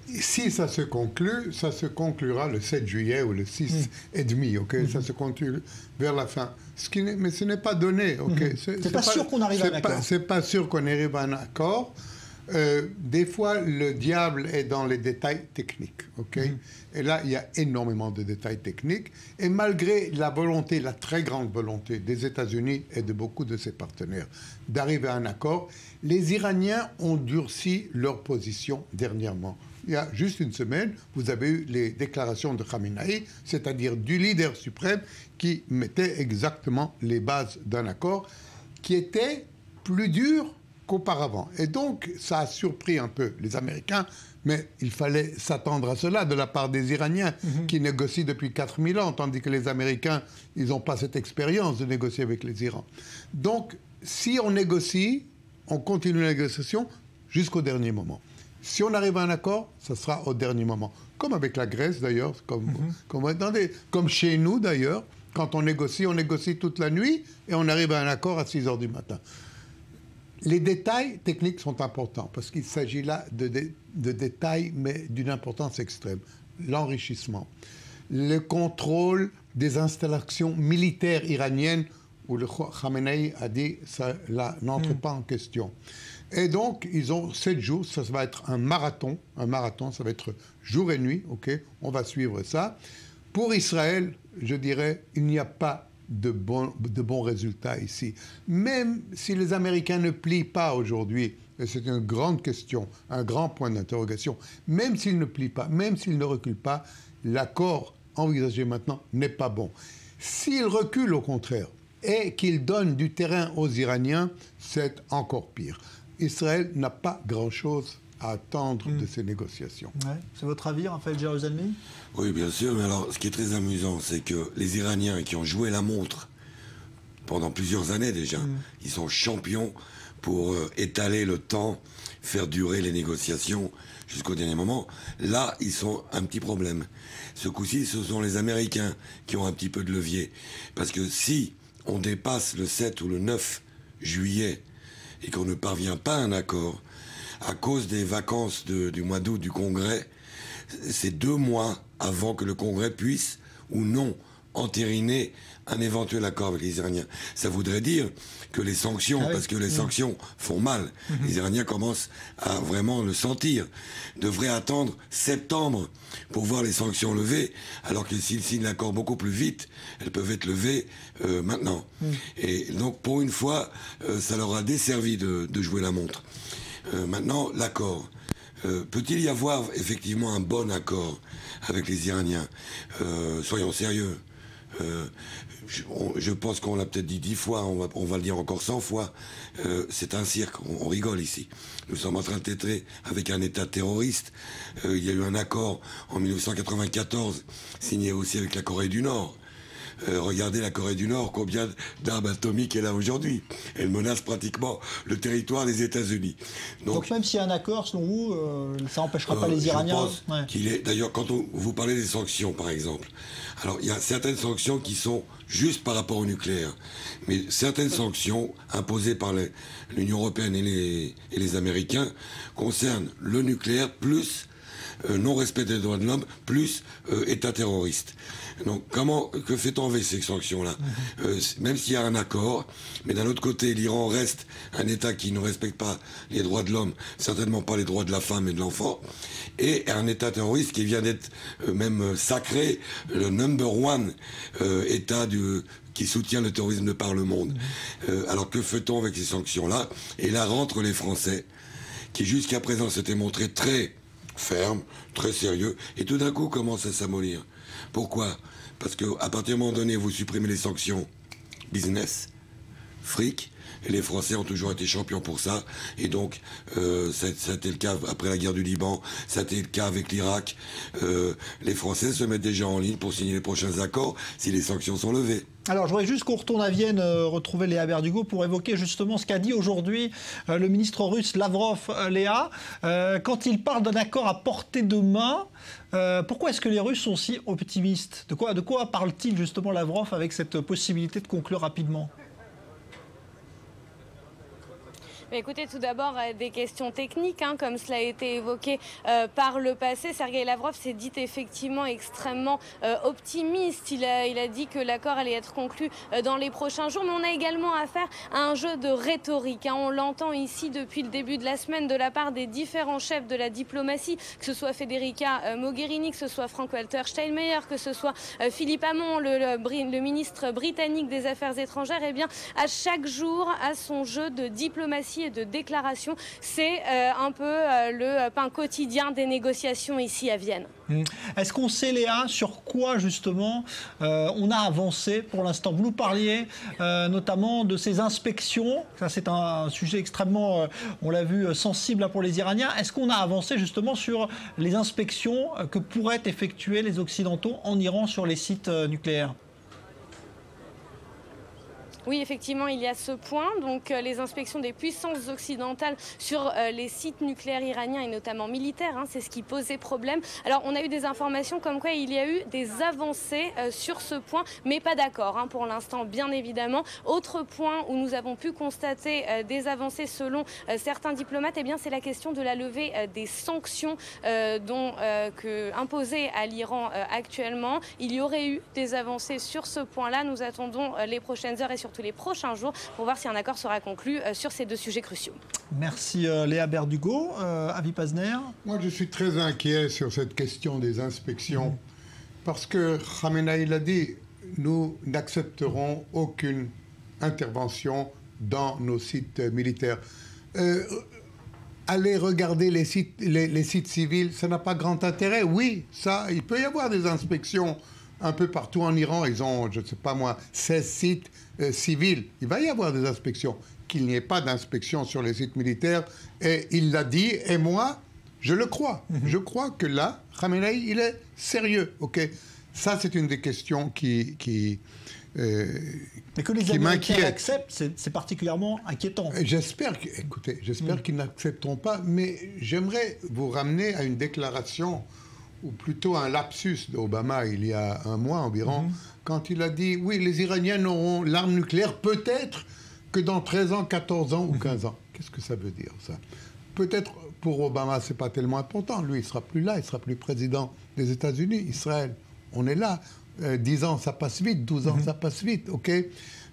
Si ça se conclut, ça se conclura le 7 juillet ou le 6 et demi. Ça se conclut vers la fin. Mais ce n'est pas donné. C'est pas sûr qu'on arrive à un accord. C'est pas sûr qu'on arrive à un accord. Des fois, le diable est dans les détails techniques. Et là, il y a énormément de détails techniques. Et malgré la volonté, la très grande volonté des États-Unis et de beaucoup de ses partenaires d'arriver à un accord, les Iraniens ont durci leur position dernièrement. Il y a juste une semaine, vous avez eu les déclarations de Khamenei, c'est-à-dire du leader suprême, qui mettait exactement les bases d'un accord qui était plus dur qu'auparavant. Et donc, ça a surpris un peu les Américains, mais il fallait s'attendre à cela de la part des Iraniens qui négocient depuis 4000 ans, tandis que les Américains, ils n'ont pas cette expérience de négocier avec les Irans. Donc, si on négocie, on continue la négociation jusqu'au dernier moment. Si on arrive à un accord, ça sera au dernier moment. Comme avec la Grèce d'ailleurs, comme chez nous d'ailleurs, quand on négocie toute la nuit et on arrive à un accord à 6 h du matin. Les détails techniques sont importants parce qu'il s'agit là de détails, mais d'une importance extrême. L'enrichissement, le contrôle des installations militaires iraniennes où le Khamenei a dit ça n'entre pas en question. Et donc, ils ont 7 jours, ça va être un marathon, ça va être jour et nuit, on va suivre ça. Pour Israël, je dirais, il n'y a pas de bons résultats ici. Même si les Américains ne plient pas aujourd'hui, et c'est une grande question, un grand point d'interrogation, même s'ils ne plient pas, même s'ils ne reculent pas, l'accord envisagé maintenant n'est pas bon. S'ils reculent au contraire, et qu'ils donnent du terrain aux Iraniens, c'est encore pire. Israël n'a pas grand-chose à attendre de ces négociations. Ouais. C'est votre avis, Raphaël Jérusalemi? Oui, bien sûr, mais alors ce qui est très amusant, c'est que les Iraniens qui ont joué la montre pendant plusieurs années déjà, ils sont champions pour étaler le temps, faire durer les négociations jusqu'au dernier moment. Là, ils sont un petit problème. Ce coup-ci, ce sont les Américains qui ont un petit peu de levier. Parce que si on dépasse le 7 ou le 9 juillet et qu'on ne parvient pas à un accord, à cause des vacances du mois d'août du Congrès, c'est 2 mois avant que le Congrès puisse ou non entériner un éventuel accord avec les Iraniens. Ça voudrait dire que les sanctions, parce que les sanctions font mal, les Iraniens commencent à vraiment le sentir, devraient attendre septembre pour voir les sanctions levées, alors que s'ils signent l'accord beaucoup plus vite, elles peuvent être levées maintenant. Et donc, pour une fois, ça leur a desservi de jouer la montre. Maintenant, l'accord. Peut-il y avoir effectivement un bon accord avec les Iraniens? Soyons sérieux. Je pense qu'on l'a peut-être dit 10 fois, on va le dire encore 100 fois. C'est un cirque, on rigole ici. Nous sommes en train de traiter avec un État terroriste. Il y a eu un accord en 1994, signé aussi avec la Corée du Nord. Regardez la Corée du Nord, combien d'armes atomiques elle a aujourd'hui. Elle menace pratiquement le territoire des États-Unis. Donc même s'il y a un accord, selon vous, ça n'empêchera pas les Iraniens. Je pense qu'il est. D'ailleurs, quand vous parlez des sanctions, par exemple, alors il y a certaines sanctions qui sont juste par rapport au nucléaire, mais certaines sanctions imposées par l'Union européenne et les Américains concernent le nucléaire plus non-respect des droits de l'homme plus État terroriste. Donc que fait-on avec ces sanctions-là? Même s'il y a un accord, mais d'un autre côté, l'Iran reste un État qui ne respecte pas les droits de l'homme, certainement pas les droits de la femme et de l'enfant, et un État terroriste qui vient d'être même sacré le #1 État qui soutient le terrorisme de par le monde. Alors que fait-on avec ces sanctions-là? Et là rentrent les Français, qui jusqu'à présent s'étaient montrés très fermes, très sérieux, et tout d'un coup commencent à s'amollir. Pourquoi? Parce qu'à partir d'un moment donné, vous supprimez les sanctions business, fric, et les Français ont toujours été champions pour ça, et donc ça a été le cas après la guerre du Liban, ça a été le cas avec l'Irak. Les Français se mettent déjà en ligne pour signer les prochains accords si les sanctions sont levées. Alors, je voudrais juste qu'on retourne à Vienne, retrouver Léa Berdugo pour évoquer justement ce qu'a dit aujourd'hui le ministre russe Lavrov. Léa, quand il parle d'un accord à portée de main, pourquoi est-ce que les Russes sont si optimistes? De quoi parle-t-il justement Lavrov avec cette possibilité de conclure rapidement? Écoutez, tout d'abord, des questions techniques, comme cela a été évoqué par le passé. Sergueï Lavrov s'est dit effectivement extrêmement optimiste. Il a dit que l'accord allait être conclu dans les prochains jours. Mais on a également affaire à un jeu de rhétorique. On l'entend ici depuis le début de la semaine de la part des différents chefs de la diplomatie, que ce soit Federica Mogherini, que ce soit Frank-Walter Steinmeier, que ce soit Philippe Hammond, le ministre britannique des Affaires étrangères. Eh bien, à chaque jour, à son jeu de diplomatie et de déclaration. C'est un peu le pain quotidien des négociations ici à Vienne. Est-ce qu'on sait, Léa, sur quoi justement on a avancé pour l'instant? Vous nous parliez notamment de ces inspections. Ça, c'est un sujet extrêmement, on l'a vu, sensible pour les Iraniens. Est-ce qu'on a avancé justement sur les inspections que pourraient effectuer les Occidentaux en Iran sur les sites nucléaires? Oui, effectivement, il y a ce point. Donc, les inspections des puissances occidentales sur les sites nucléaires iraniens et notamment militaires, c'est ce qui posait problème. Alors, on a eu des informations comme quoi il y a eu des avancées sur ce point, mais pas d'accord pour l'instant, bien évidemment. Autre point où nous avons pu constater des avancées selon certains diplomates, c'est la question de la levée des sanctions imposées à l'Iran actuellement. Il y aurait eu des avancées sur ce point-là. Nous attendons les prochaines heures et surtout les prochains jours pour voir si un accord sera conclu sur ces deux sujets cruciaux. Merci Léa Berdugo. Avi Pazner. Moi, je suis très inquiet sur cette question des inspections parce que Khamenei l'a dit, nous n'accepterons aucune intervention dans nos sites militaires. Aller regarder les sites civils, ça n'a pas grand intérêt. Oui, ça, il peut y avoir des inspections un peu partout en Iran. Ils ont, je ne sais pas moi, 16 sites civils. Il va y avoir des inspections. Qu'il n'y ait pas d'inspection sur les sites militaires, et il l'a dit, et moi, je le crois. Je crois que là, Khamenei, il est sérieux. Ça, c'est une des questions qui mais que les Américains acceptent, c'est particulièrement inquiétant. J'espère qu'ils n'accepteront pas, mais j'aimerais vous ramener à une déclaration, ou plutôt un lapsus d'Obama il y a un mois environ, quand il a dit, oui, les Iraniens n'auront l'arme nucléaire peut-être que dans 13 ans, 14 ans ou 15 ans. Qu'est-ce que ça veut dire, ça? Peut-être pour Obama, c'est pas tellement important. Lui, il sera plus là, il sera plus président des États-Unis. Israël, on est là. 10 ans, ça passe vite. 12 ans, ça passe vite.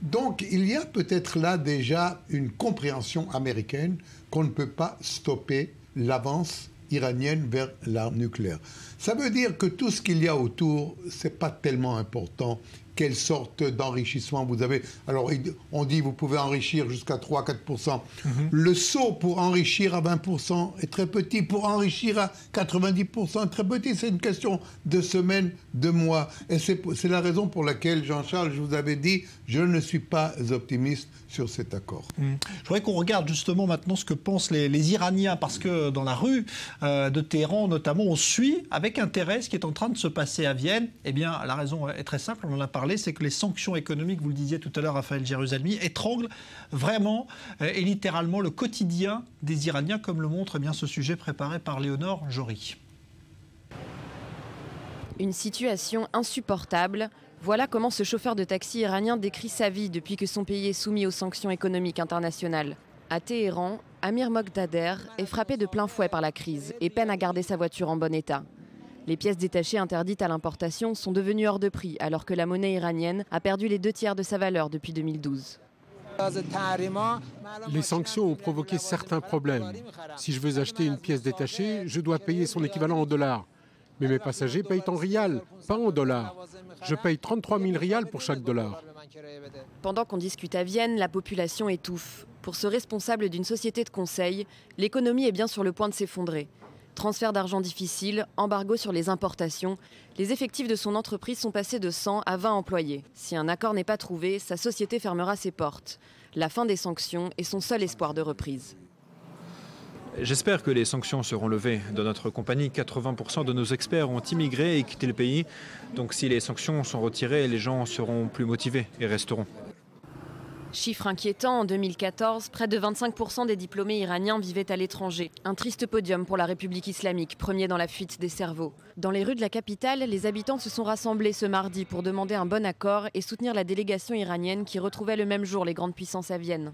Donc, il y a peut-être là déjà une compréhension américaine qu'on ne peut pas stopper l'avance iranienne vers l'arme nucléaire. Ça veut dire que tout ce qu'il y a autour, c'est pas tellement important. Quelle sorte d'enrichissement vous avez? Alors, on dit vous pouvez enrichir jusqu'à 3-4%. Le saut pour enrichir à 20% est très petit. Pour enrichir à 90% est très petit. C'est une question de semaines, de mois. Et c'est la raison pour laquelle, Jean-Charles, je vous avais dit, je ne suis pas optimiste sur cet accord. Je voudrais qu'on regarde justement maintenant ce que pensent les Iraniens, parce que dans la rue de Téhéran, notamment, on suit avec intérêt ce qui est en train de se passer à Vienne. Eh bien, la raison est très simple, on en a parlé, c'est que les sanctions économiques, vous le disiez tout à l'heure, Raphaël Jérusalemi, étranglent vraiment et littéralement le quotidien des Iraniens, comme le montre ce sujet préparé par Léonore Jory. Une situation insupportable. Voilà comment ce chauffeur de taxi iranien décrit sa vie depuis que son pays est soumis aux sanctions économiques internationales. À Téhéran, Amir Moqtader est frappé de plein fouet par la crise et peine à garder sa voiture en bon état. Les pièces détachées interdites à l'importation sont devenues hors de prix, alors que la monnaie iranienne a perdu les 2/3 de sa valeur depuis 2012. Les sanctions ont provoqué certains problèmes. Si je veux acheter une pièce détachée, je dois payer son équivalent en dollars. Mais mes passagers payent en rial, pas en dollars. Je paye 33 000 rials pour chaque dollar. Pendant qu'on discute à Vienne, la population étouffe. Pour ce responsable d'une société de conseil, l'économie est bien sur le point de s'effondrer. Transfert d'argent difficile, embargo sur les importations, les effectifs de son entreprise sont passés de 100 à 20 employés. Si un accord n'est pas trouvé, sa société fermera ses portes. La fin des sanctions est son seul espoir de reprise. J'espère que les sanctions seront levées. Dans notre compagnie, 80% de nos experts ont immigré et quitté le pays. Donc si les sanctions sont retirées, les gens seront plus motivés et resteront. Chiffre inquiétant, en 2014, près de 25% des diplômés iraniens vivaient à l'étranger. Un triste podium pour la République islamique, premier dans la fuite des cerveaux. Dans les rues de la capitale, les habitants se sont rassemblés ce mardi pour demander un bon accord et soutenir la délégation iranienne qui retrouvait le même jour les grandes puissances à Vienne.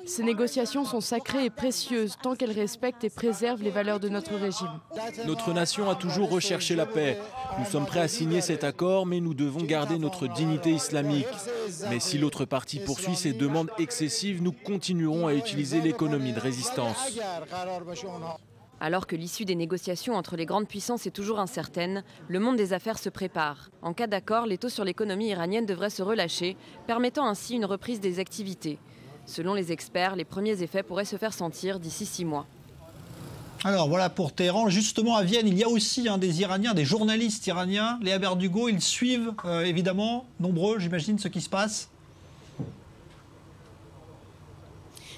Ces négociations sont sacrées et précieuses tant qu'elles respectent et préservent les valeurs de notre régime. Notre nation a toujours recherché la paix. Nous sommes prêts à signer cet accord, mais nous devons garder notre dignité islamique. Mais si l'autre partie poursuit ses demandes excessives, nous continuerons à utiliser l'économie de résistance. Alors que l'issue des négociations entre les grandes puissances est toujours incertaine, le monde des affaires se prépare. En cas d'accord, les taux sur l'économie iranienne devraient se relâcher, permettant ainsi une reprise des activités. Selon les experts, les premiers effets pourraient se faire sentir d'ici 6 mois. Alors voilà pour Téhéran. Justement à Vienne, il y a aussi des Iraniens, des journalistes iraniens. Léa Berdugo, ils suivent évidemment, nombreux j'imagine, ce qui se passe.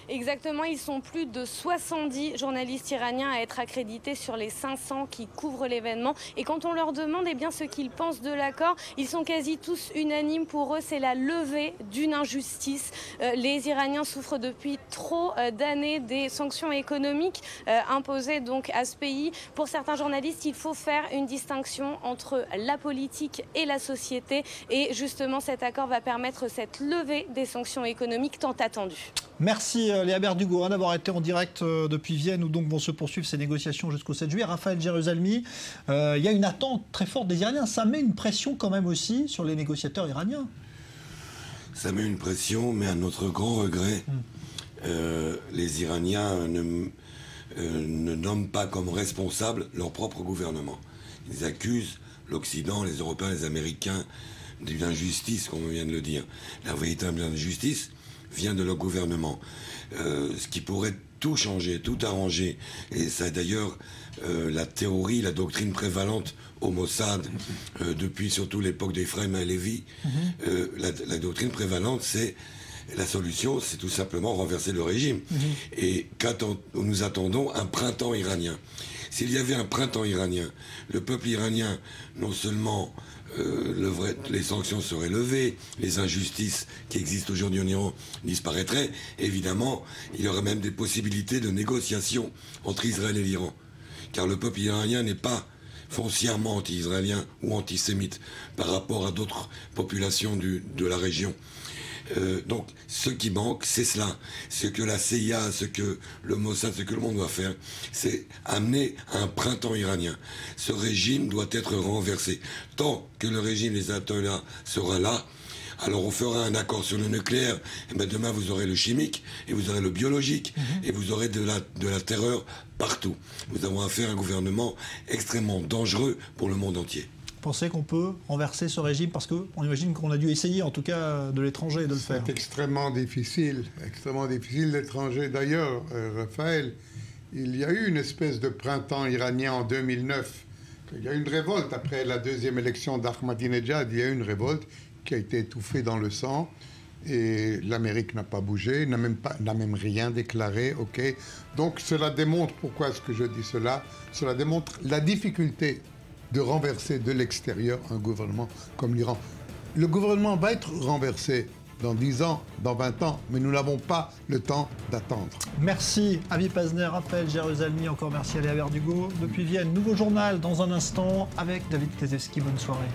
Exactement, ils sont plus de 70 journalistes iraniens à être accrédités sur les 500 qui couvrent l'événement. Et quand on leur demande ce qu'ils pensent de l'accord, ils sont quasi tous unanimes. Pour eux, c'est la levée d'une injustice. Les Iraniens souffrent depuis trop d'années des sanctions économiques imposées donc à ce pays. Pour certains journalistes, il faut faire une distinction entre la politique et la société. Et justement, cet accord va permettre cette levée des sanctions économiques tant attendue. Merci Léa Berdugo d'avoir été en direct depuis Vienne où donc vont se poursuivre ces négociations jusqu'au 7 juillet. Raphaël Jérusalemi, il y a une attente très forte des Iraniens. Ça met une pression quand même aussi sur les négociateurs iraniens. Ça met une pression, mais à notre grand regret, les Iraniens ne nomment pas comme responsable leur propre gouvernement. Ils accusent l'Occident, les Européens, les Américains d'une injustice, comme on vient de le dire. La véritable injustice vient de leur gouvernement. Ce qui pourrait tout changer, tout arranger. Et ça d'ailleurs la théorie, la doctrine prévalente au Mossad, depuis surtout l'époque d'Ephraim Halevi. La doctrine prévalente, c'est la solution, c'est tout simplement renverser le régime. Et nous attendons un printemps iranien. S'il y avait un printemps iranien, le peuple iranien, non seulement les sanctions seraient levées, les injustices qui existent aujourd'hui en Iran disparaîtraient. Évidemment, il y aurait même des possibilités de négociation entre Israël et l'Iran. Car le peuple iranien n'est pas foncièrement anti-israélien ou antisémite par rapport à d'autres populations de la région. Donc, ce qui manque, c'est cela. Ce que la CIA, ce que le Mossad, ce que le monde doit faire, c'est amener un printemps iranien. Ce régime doit être renversé. Tant que le régime des ayatollahs sera là, alors on fera un accord sur le nucléaire. Et bien demain, vous aurez le chimique, et vous aurez le biologique, et vous aurez de la terreur partout. Nous avons affaire à un gouvernement extrêmement dangereux pour le monde entier. Pensez qu'on peut renverser ce régime parce qu'on imagine qu'on a dû essayer en tout cas de l'étranger de le faire. C'est extrêmement difficile l'étranger. D'ailleurs, Raphaël, il y a eu une espèce de printemps iranien en 2009. Il y a eu une révolte après la deuxième élection d'Ahmadinejad. Il y a eu une révolte qui a été étouffée dans le sang et l'Amérique n'a pas bougé, n'a même rien déclaré. Okay. Donc cela démontre, pourquoi est-ce que je dis cela? Cela démontre la difficulté de renverser de l'extérieur un gouvernement comme l'Iran. Le gouvernement va être renversé dans 10 ans, dans 20 ans, mais nous n'avons pas le temps d'attendre. Merci Avi Pazner, Raphaël Jérusalemi, encore merci à Léa Berdugo. Depuis Vienne, nouveau journal dans un instant avec David Tezeski. Bonne soirée.